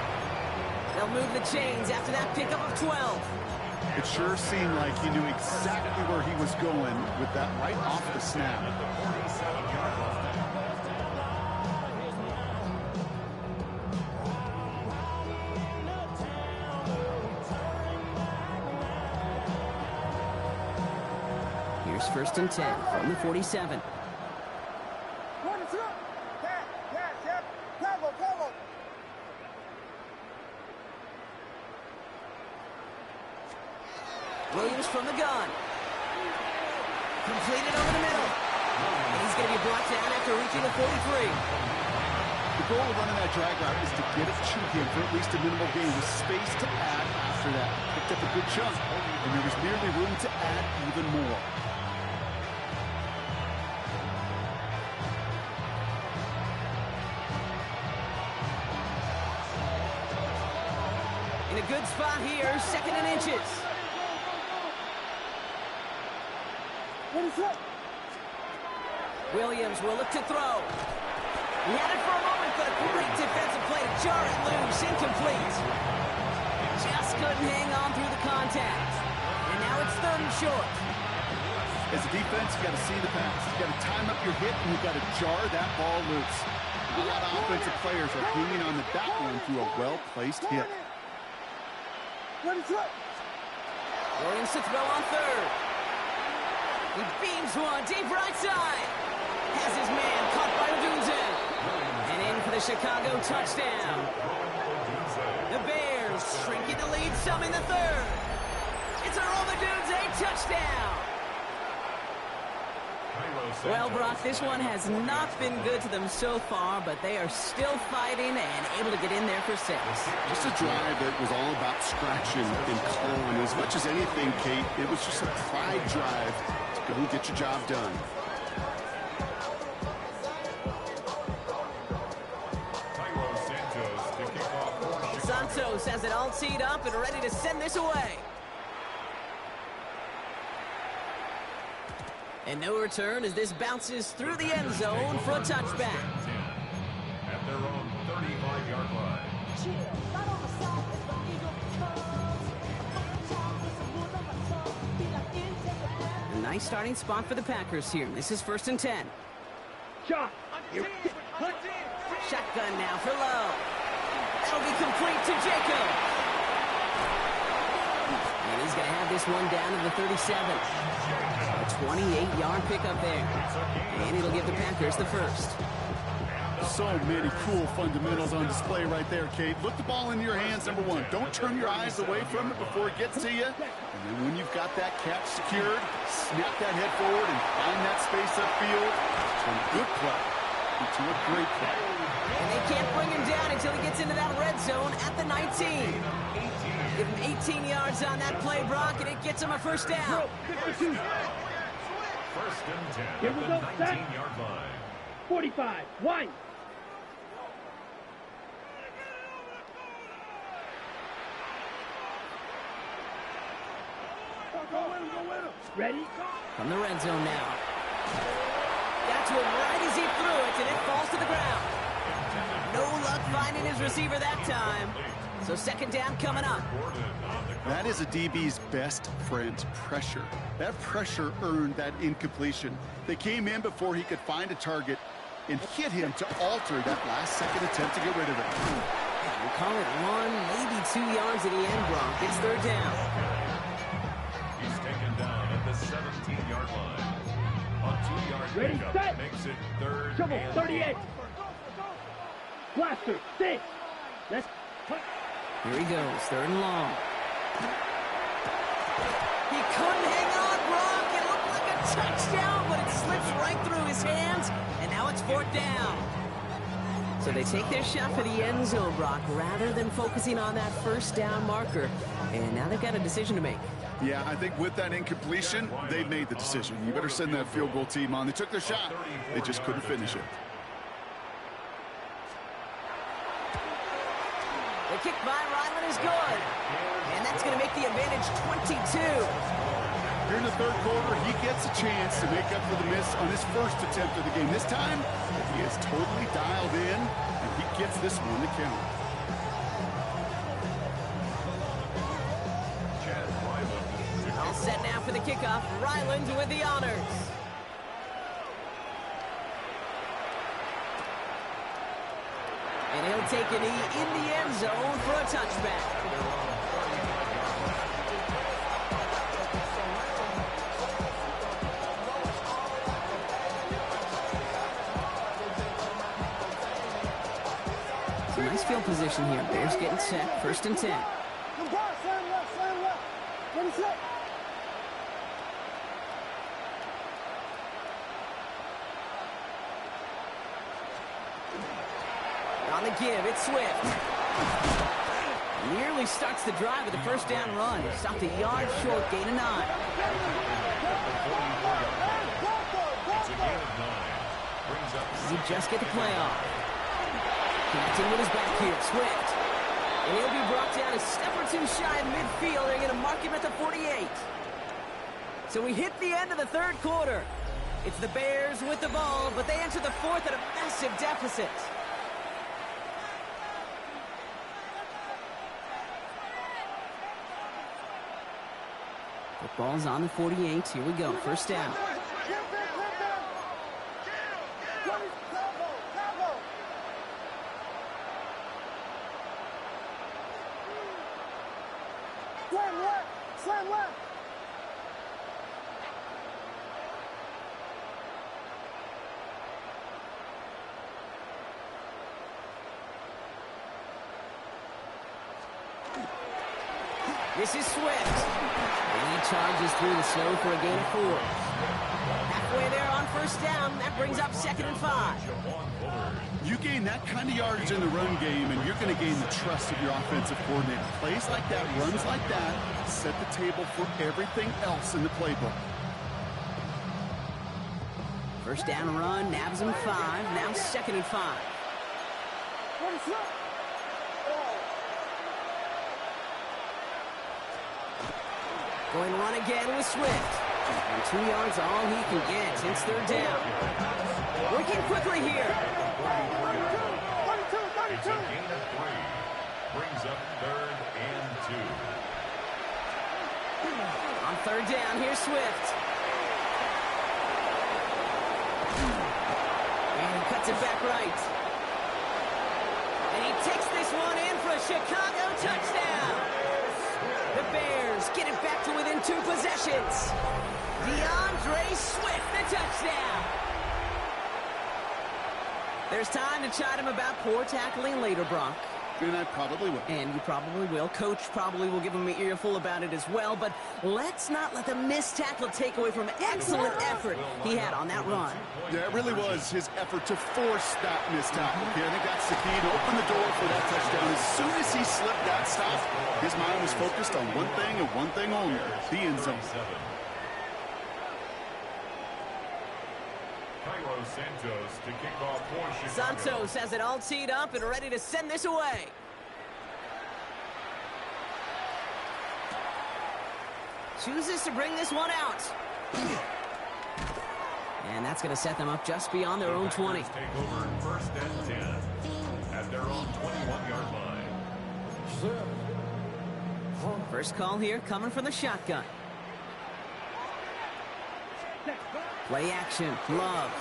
They'll move the chains after that pickup of 12. It sure seemed like he knew exactly where he was going with that right off the snap. Here's 1st and 10 from the 47. Williams from the gun. Completed over the middle. And he's going to be brought down after reaching the 43. The goal of running that drag route is to get it to him for at least a minimal gain with space to add after that. Picked up a good chunk, and there was merely room to add even more. In a good spot here, 2nd and inches. Williams will look to throw. He had it for a moment, but a great defensive play to jar it loose, incomplete. Just couldn't hang on through the contact. And now it's 3rd and short. As a defense, you got to see the pass. You got to time up your hit, and you got to jar that ball loose. A lot of offensive players are hanging on to that one through a well-placed hit. Williams to throw on 3rd. He beams one deep right side. Has his man caught by Odunze. And in for the Chicago touchdown. The Bears shrinking the lead some in the 3rd. It's a Odunze touchdown. Well, Brock, this one has not been good to them so far, but they are still fighting and able to get in there for 6. Just a drive that was all about scratching and clawing. As much as anything, Kate, it was just a pride drive to go and get your job done. Santos has it all teed up and ready to send this away. And no return as this bounces through the end zone for a touchback. At their own 35-yard line. A nice starting spot for the Packers here. This is 1st and 10. Shot. Shotgun now for Lowe. That'll be complete to Jacob. And he's going to have this one down to the 37. A 28-yard pickup there. And it'll give the Packers the first. So many cool fundamentals on display right there, Kate. Look the ball in your hands, number one. Don't turn your eyes away from it before it gets to you. And then when you've got that catch secured, snap that head forward and find that space upfield. Turn a good play into a great play. And they can't bring him down until he gets into that red zone at the 19. Give him 18 yards on that play, Brock, and it gets him a first down. First and 10 Here at we the go, set. 19-yard line. 45. Wide. Go with him, go with him. Ready? From the red zone now. Got to him right as he threw it, and it falls to the ground. No luck finding his receiver that time. So second down coming up. That is a DB's best friend, pressure. That pressure earned that incompletion. They came in before he could find a target and hit him to alter that last-second attempt to get rid of it. We'll call it 1, maybe 2 yards at the end, Brock. It's third down. He's taken down at the 17-yard line. A 2-yard Ready, pickup set. makes it third Trouble, and 38. Blaster, 6. Let's cut. Here he goes, third and long. He couldn't hang on, Brock. It looked like a touchdown, but it slips right through his hands, and now it's fourth down. So they take their shot for the end zone, Brock, rather than focusing on that first down marker. And now they've got a decision to make. Yeah, I think with that incompletion, they made the decision. You better send that field goal team on. They took their shot. They just couldn't finish it. The kick by Ryland is good. And that's going to make the advantage 22. Here in the third quarter, he gets a chance to make up for the miss on his first attempt of the game. This time, he is totally dialed in, and he gets this one to count. All set now for the kickoff. Ryland with the honors. And he'll take a knee in the end zone for a touchback. It's a nice field position here. Bears getting set. First and 10. Good pass, slam left, slam left. Ready, set. On the give, it's Swift. Nearly starts the drive with a first down run. Stopped a yard short, gain of 9. Does he just get the play off? Connecting with his back here, Swift. And he'll be brought down a step or two shy of midfield. They're going to mark him at the 48. So we hit the end of the third quarter. It's the Bears with the ball, but they enter the fourth at a massive deficit. The ball's on the 48. Here we go. First down. Slam left, slam left. This is Swift. And he charges through the snow for a gain of 4. Halfway there on first down. That brings up second and 5. You gain that kind of yardage in the run game, and you're going to gain the trust of your offensive coordinator. Plays like that, runs like that, set the table for everything else in the playbook. First down run, nabs him 5. Now second and 5. Ready, set. Going run again with Swift. And 2 yards all he can get. It's third down. Working quickly here. 32, It's a gain of 3. Brings up third and 2. On third down, here's Swift. And he cuts it back right. And he takes this one in for a Chicago touchdown. The Bears get it back to within 2 possessions. DeAndre Swift, the touchdown. There's time to chide him about poor tackling later, Brock. And I probably will. And you probably will. Coach probably will give him an earful about it as well. But let's not let the missed tackle take away from excellent effort he had on that run. Yeah, it really was his effort to force that missed tackle. I think that's the key to open the door for that touchdown. As soon as he slipped that stop, his mind was focused on one thing and one thing only, the end zone. Cairo Santos to kick off for Chicago. Santos has it all teed up and ready to send this away. Chooses to bring this one out. And that's going to set them up just beyond their own 20. Take over 1st and 10 at their own 21-yard line. First call here coming from the shotgun. Play action, Love.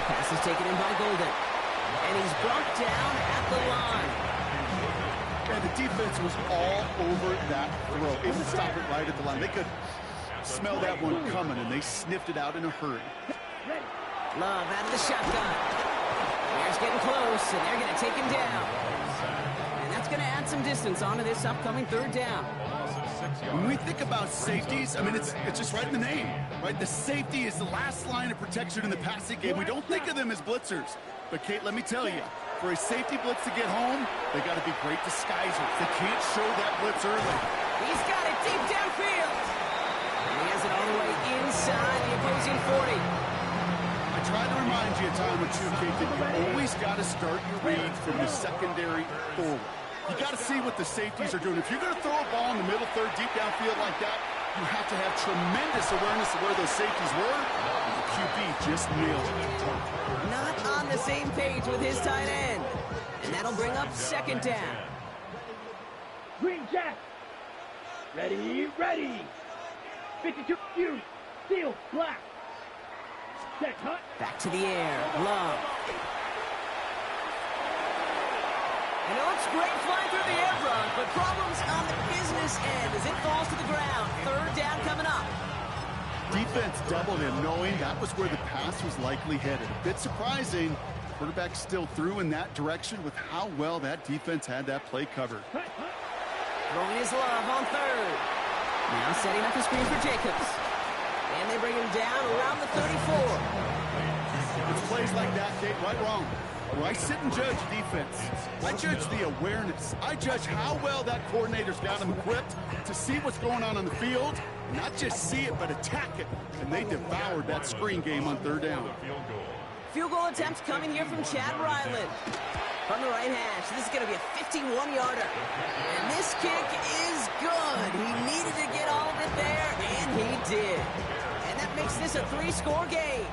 Pass is taken in by Golden. And he's brought down at the line. And the defense was all over that throw. It would stop it right at the line. They could smell that one coming, and they sniffed it out in a hurry. Love out of the shotgun. Bears getting close, and they're going to take him down. And that's going to add some distance onto this upcoming 3rd down. When we think about safeties, I mean, it's just right in the name, right? The safety is the last line of protection in the passing game. We don't think of them as blitzers. But, Kate, let me tell you, for a safety blitz to get home, they got to be great disguisers. They can't show that blitz early. He's got it deep downfield. And he has it all the way inside the opposing 40. I try to remind you a time or two, Kate, that you always got to start your read from the secondary forward. You got to see what the safeties are doing. If you're going to throw a ball in the middle third, deep downfield like that, you have to have tremendous awareness of where those safeties were. And the QB just nailed it. Not on the same page with his tight end. And that'll bring up 2nd down. Green Jack. Ready, ready. 52, you. Steel, black. Set, hut. Back to the air. Love. And it looks great flying through the air, Brock, but problems on the business end as it falls to the ground. 3rd down coming up. Defense doubled him, knowing that was where the pass was likely headed. A bit surprising. Quarterback still threw in that direction with how well that defense had that play covered. Throwing his Love on 3rd. Now setting up the screen for Jacobs. And they bring him down around the 34. It's plays like that, Kate, right wrong. Where I sit and judge defense, I judge the awareness. I judge how well that coordinator's got him equipped to see what's going on the field, and not just see it, but attack it. And they devoured that screen game on 3rd down. Field goal attempts coming here from Chad Ryland. From the right hash, this is going to be a 51-yarder. And this kick is good. He needed to get all of it there, and he did. And that makes this a 3-score game.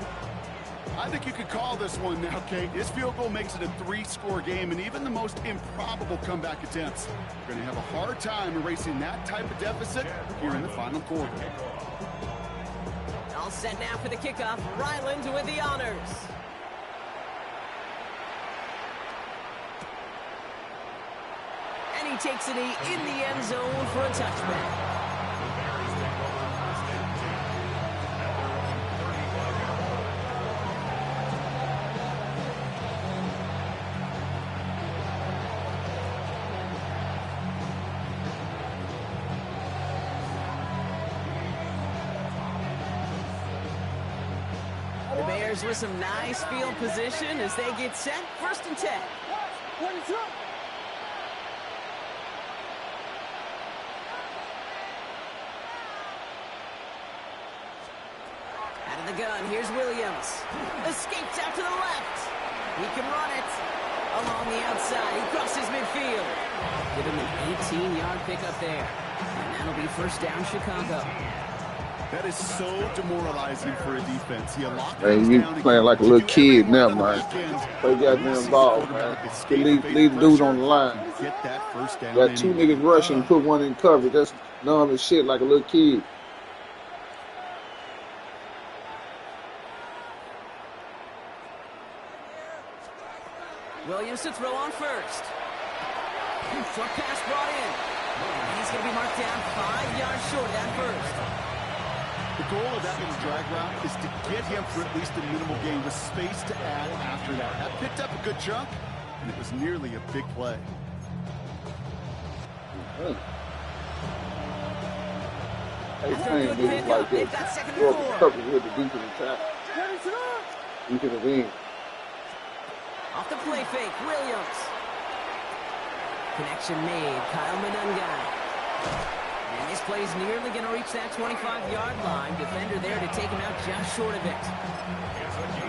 I think you could call this one now, Kate. This field goal makes it a 3-score game, and even the most improbable comeback attempts are going to have a hard time erasing that type of deficit here in the final quarter. All set now for the kickoff. Ryland with the honors. And he takes a knee in the end zone for a touchback. The Bears with some nice field position as they get set. 1st and 10. Out of the gun, here's Williams. Escapes out to the left. He can run it along the outside. He crosses midfield. Give him an 18-yard pickup there. And that'll be 1st down, Chicago. That is so demoralizing for a defense. He locked Man, you down playing like a little kid now, man. Play goddamn ball, man. Leave the dude on the line. Get that 1st down. Got 2 niggas rushing, put one in coverage. That's dumb as shit like a little kid. Williams to throw on first. Short pass brought in. And he's going to be marked down 5 yards short of that first. The goal of that little drag route is to get him for at least a minimal gain with space to add after that. That picked up a good chunk, and it was nearly a big play. After a good pickup, they've got second and 4. With the defensive tackle. Defensive end. Off the play fake, Williams. Connection made, Kyle Monungai. And this play's nearly going to reach that 25-yard line. Defender there to take him out just short of it.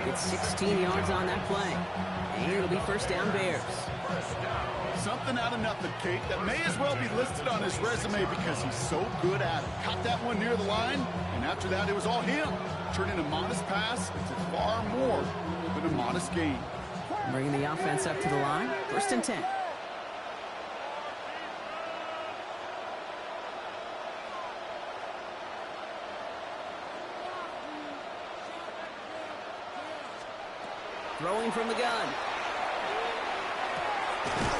It's 16 yards on that play. And it'll be first down Bears. Something out of nothing, Kate, that may as well be listed on his resume because he's so good at it. Caught that one near the line, and after that, it was all him. Turning a modest pass into far more than a modest gain. Bringing the offense up to the line. First and 10. Throwing from the gun.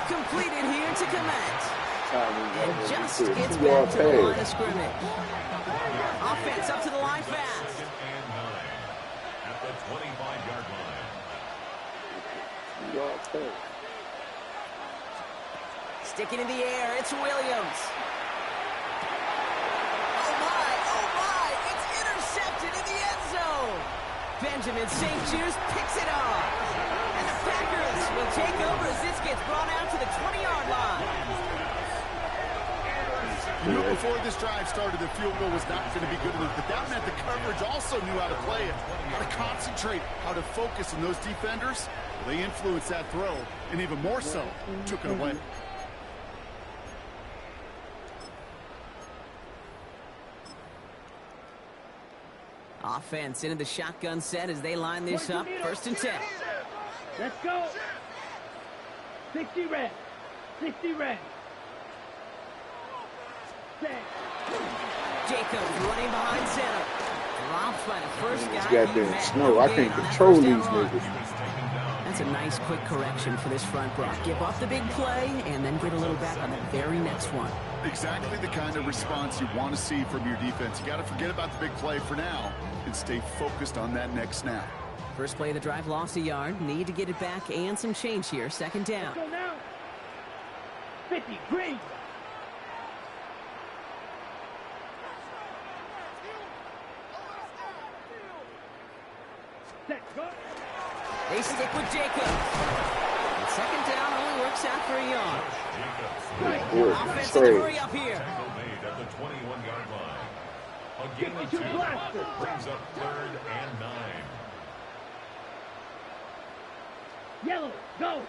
Completed here to Komet. And just gets back to the line of scrimmage. Offense up to the line fast. And 9 at the 25-yard line. Sticking in the air, it's Williams. Oh my, it's intercepted in the end zone. Benjamin St. Juste picks it off. And the Packers will take over as this gets brought out to the 20-yard line. You knew before this drive started the field goal was not going to be good enough, but that meant the coverage also knew how to play it, how to concentrate, how to focus on those defenders. They influenced that throw, and even more so, took it away. Offense into the shotgun set as they line this up. First and 10. Let's go. 60 red. 60 red. Set. Jacobs running behind center. Dropped by the first guy. It's he goddamn met. snow. No I gain can't on that control first these down run. niggas. That's a nice quick correction for this front block. Give up the big play and then get a little back on the very next one. Exactly the kind of response you want to see from your defense. You got to forget about the big play for now and stay focused on that next snap. First play of the drive lost a yard. Need to get it back and some change here. Second down. Go now. 50 green. Set. Go. They stick with Jacobs. And second down only works out for a yard. Offense in a hurry up here. Made at the 21-yard line. A gain of 2 brings up 3rd and 9. Yellow. Go.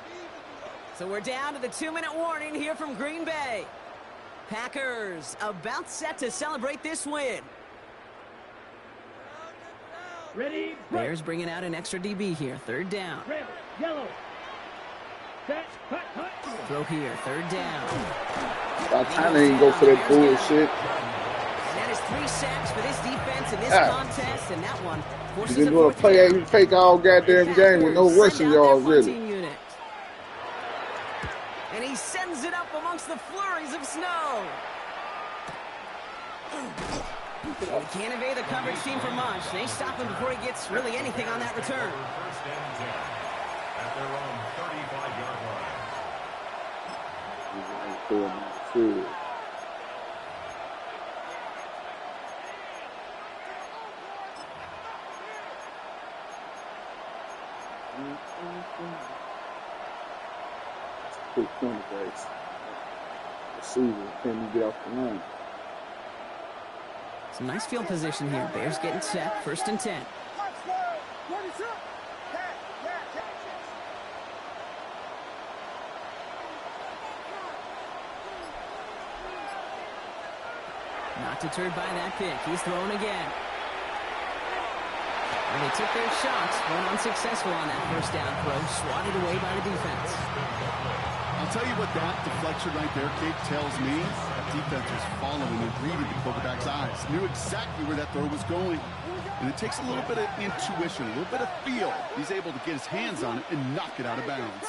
So we're down to the 2-minute warning here from Green Bay. Packers about set to celebrate this win. Ready. Bears bringing out an extra DB here. Third down. Red. Yellow. Set. Cut. Cut. Throw here. Third down. By the time they ain't go for that bullshit. And that is 3 sacks for this defense in this contest, and that one forces You a didn't want to play fake all goddamn game with no rushing yards, really. Unit. And he sends it up amongst the flurries of snow. He can't evade the coverage team for much. They stop him before he gets really anything on that return. First and 10 at their own 35-yard line. Quick corner, guys. Receiver, can you get off the line? Some nice field position here. Bears getting set. First and 10. Not deterred by that pick. He's throwing again. And they took their shots. Weren't unsuccessful on that first down throw. Swatted away by the defense. I'll tell you what that deflection right there, Kate, tells me. That defense was following and reading the quarterback's eyes. Knew exactly where that throw was going. And it takes a little bit of intuition, a little bit of feel. He's able to get his hands on it and knock it out of bounds.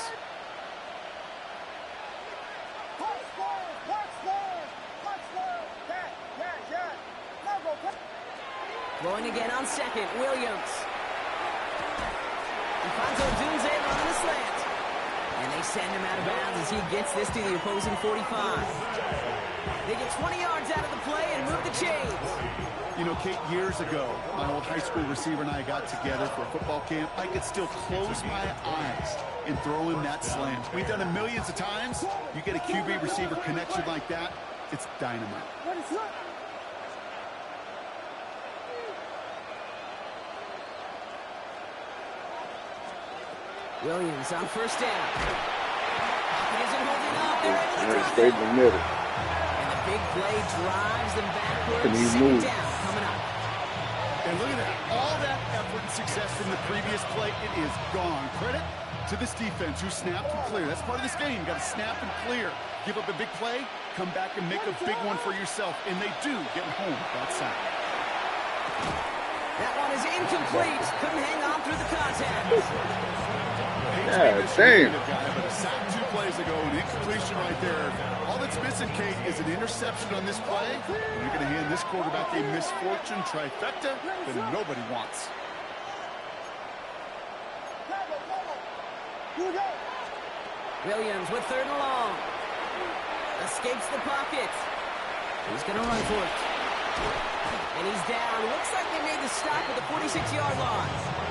Going again on second, Williams. Alfonso Dunze running the slant. And they send him out of bounds as he gets this to the opposing 45. They get 20 yards out of the play and move the chains. You know, Kate, years ago, my old high school receiver and I got together for a football camp. I could still close my eyes and throw him that slant. We've done it millions of times. You get a QB receiver connection like that, it's dynamite. Williams on first down. Pocket isn't holding up. They're able to drop Straight it. in the middle. And the big play drives them backwards. Can he Second move? down coming up. And look at that. All that effort and success from the previous play, it is gone. Credit to this defense who snapped and clear. That's part of this game. You got to snap and clear. Give up a big play, come back and make a big one for yourself. And they do get home with that sack. That one is incomplete. Couldn't hang on through the contact. Yeah, damn. But a sack 2 plays ago, an incompletion right there. All that's missing, Kate, is an interception on this play. And you're going to hand this quarterback a misfortune trifecta that nobody wants. Williams with third and long. Escapes the pocket. He's going to run for it. And he's down. Looks like they made the stop at the 46-yard line.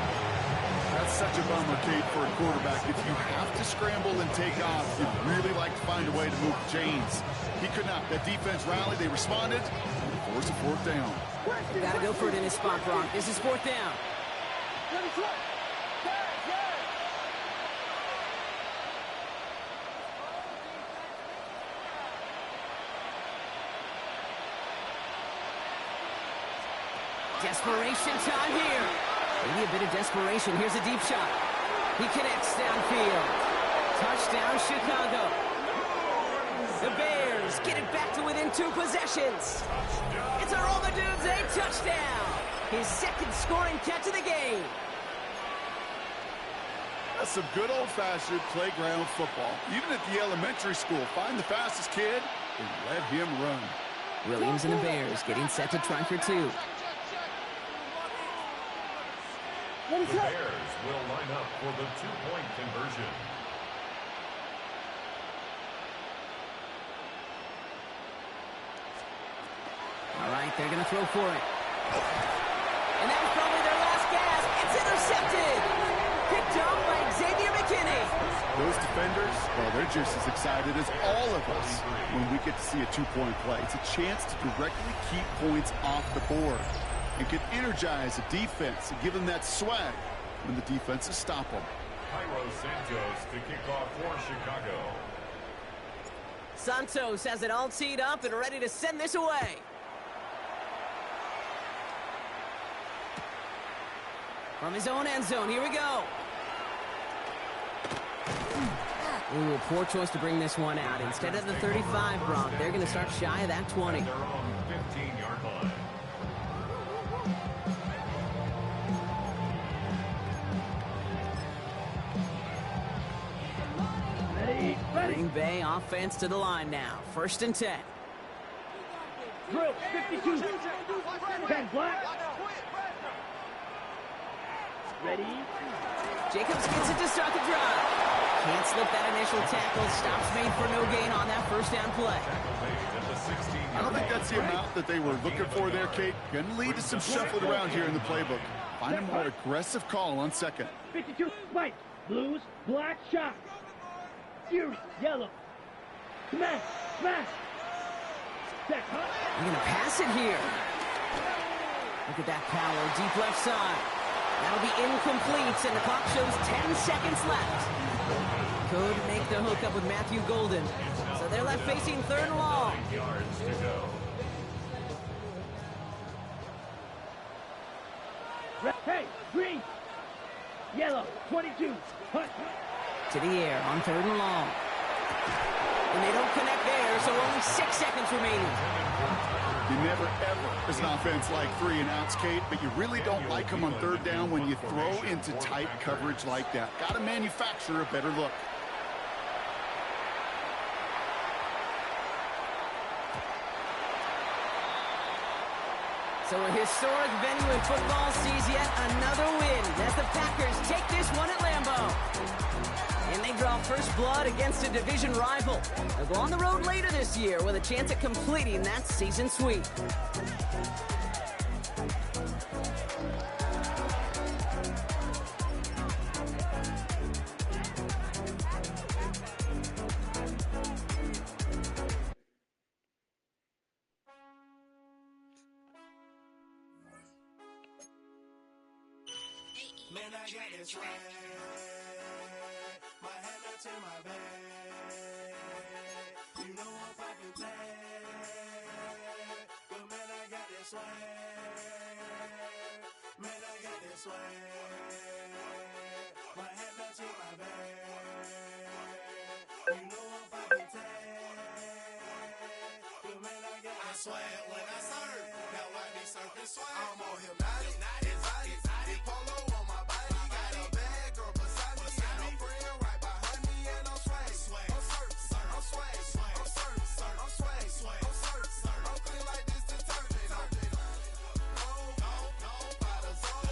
That's such a bummer, Kate, for a quarterback. If you have to scramble and take off, you'd really like to find a way to move James. He could not. That defense rallied. They responded. Force a fourth down. You got to go for it in this spot, Brock. This is fourth down. Desperation time here. Maybe a bit of desperation. Here's a deep shot. He connects downfield. Touchdown, Chicago. The Bears get it back to within 2 possessions. It's a Roma Dunze touchdown. His second scoring catch of the game. That's some good old-fashioned playground football. Even at the elementary school, find the fastest kid and let him run. Williams and the Bears getting set to try for 2. The Bears will line up for the 2-point conversion. All right, they're going to throw for it. And that was probably their last gasp. It's intercepted. Picked up by Xavier McKinney. Those defenders, well, they're just as excited as all of us when we get to see a 2-point play. It's a chance to directly keep points off the board. It can energize a defense and give them that swag when the defenses stop them. Cairo Santos to kick off for Chicago. Santos has it all teed up and ready to send this away. From his own end zone, here we go. Ooh, a poor choice to bring this one out. Instead of the 35, Brock, they're going to start shy of that 20. Their own 15-yard line. Green Bay offense to the line now. 1st and 10. Drill, 52. 10 black. Ready? Jacobs gets it to start the drive. Can't slip that initial tackle. Stops made for no gain on that first down play. I don't think that's the amount that they were looking for there, Kate. Going to lead to some shuffling around here in the playbook. Find a more aggressive call on second. 52. White. Blues. Black. Shot. Fury. Yellow. Smash. Smash. Stack. You're going to pass it here. Look at that power. Deep left side. That'll be incomplete, and the clock shows 10 seconds left. Could make the hookup with Matthew Golden. So they're left facing 3rd and long. Yards to go. Hey, green. Yellow. 22. Hut. To the air on 3rd and long. And they don't connect there, so only 6 seconds remaining. You never, ever, as an offense, like 3 and outs, Kate, but you really don't like them on 3rd down when you throw into tight coverage like that. Got to manufacture a better look. So a historic venue in football sees yet another win as the Packers take this one at Lambeau. And they draw first blood against a division rival. They'll go on the road later this year with a chance at completing that season sweep. Man, I got this swag. My head up to my bag. You know I'm poppin' tag. But man, I got this swag. Man, I got this swag. My head up to my bag. You know I'm poppin' tag. But man, I got this swag when I surf. Now I be surfing swag. I'm on hypnotic, exotic, polo on my body. Got a bad girl beside me. Got no friend right behind me, and I'm swag. I'm surf, I'm swag, I'm surf, I'm swag, I'm surf, I'm clean like this detergent. No, by the zone,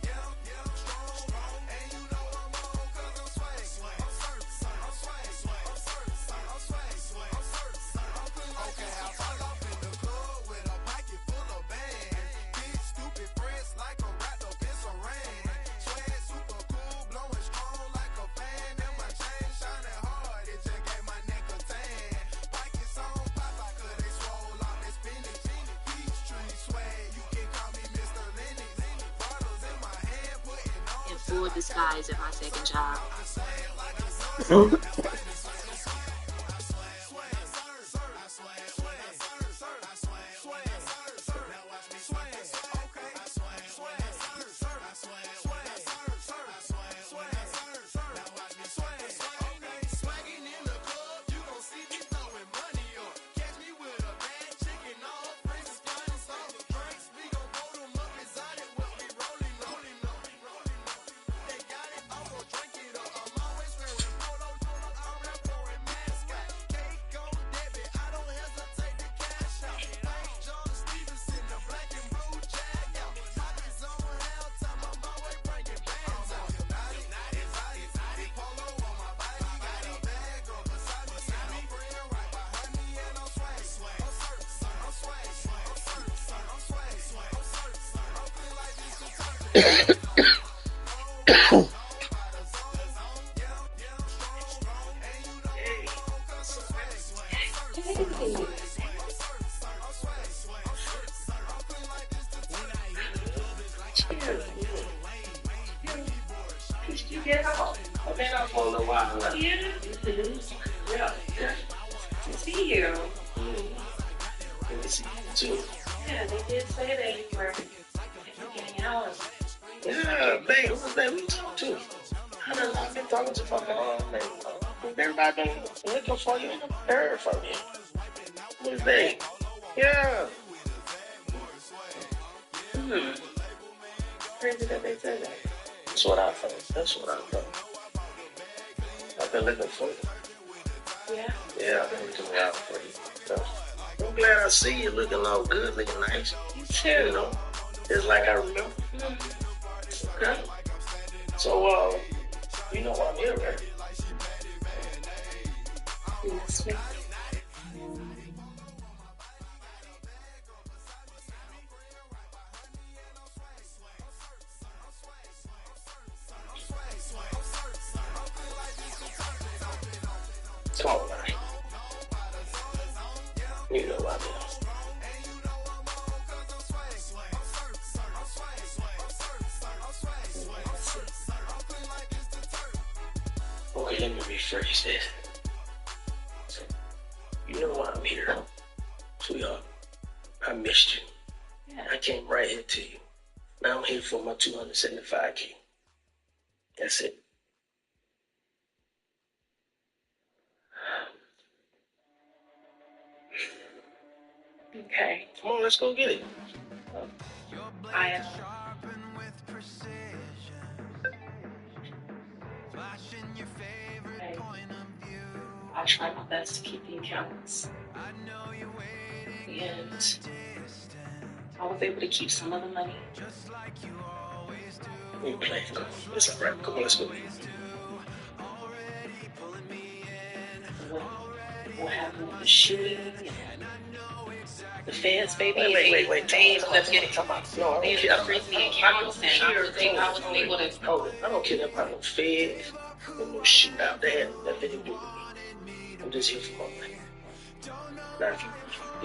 yeah, strong, and you know I'm on 'cause I'm swag. I'm surf, I'm swag, I'm surf, I'm swag, I'm surf, I'm clean like this. Okay, I fall off in the club with a pocket full of bands. Big stupid friends like I'm wrapped up in saran. Swag super cool, blowing strong like a fan. And my chain shining hard, it just gave my neck a tan. Pockets on pop, cause they swole off that spinach. Peachtree swag, you can call me Mr. Lennox. Bottles in my hand, putting on. In full disguise at my second job. You get home. I've been out for a little while. Yeah. Yeah. See you. Good to see you too. Yeah, they did say that you were getting out. Yeah, babe, what's that we talked to? I don't know, I've been talking to my mom and everybody been looking for you. I heard from you. What is that? Yeah. Crazy that they said that. That's what I thought. That's what I thought. I've been looking for you. Yeah? Yeah, I've been looking out for you. So, I'm glad I see you looking all good, looking nice. You too. You know, it's like I remember. Okay. So, you know why I'm here, right? Yes, ma'am. Come on, man. You know I'm here. Okay, let me rephrase this. So, you know why I'm here, sweetheart. I missed you. Yeah. I came right here to you. Now I'm here for my $275K. That's it. Okay. Come on, let's go get it. I try my best to keep the accounts. And I was able to keep some of the money. We playing. Come on. It's all right. Come on, let's go. What happened with the shooting? The feds, baby. Wait. They ended up getting. Come on. No, I They don't ended care. up freezing the accounts, and I was able to. Oh, I don't care about no feds and no shit out there. Nothing to do with me. I'm just here for my money. Now, if you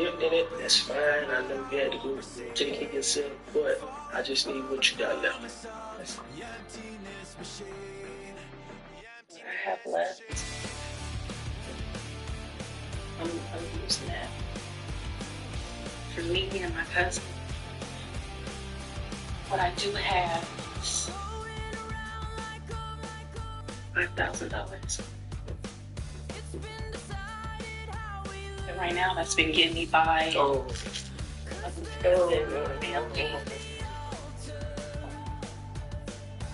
dipped in it, that's fine. I know you had to go take care of yourself, but I just need what you got left. That's all. What I have left, I'm using that for me and my cousin. What I do have is $5,000. And right now, that's been getting me by. Oh,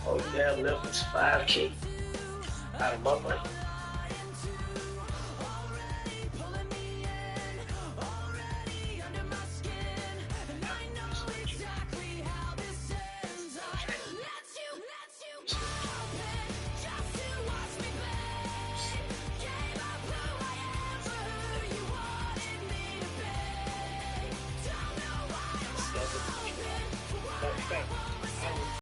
all you have left is $5K out of my money.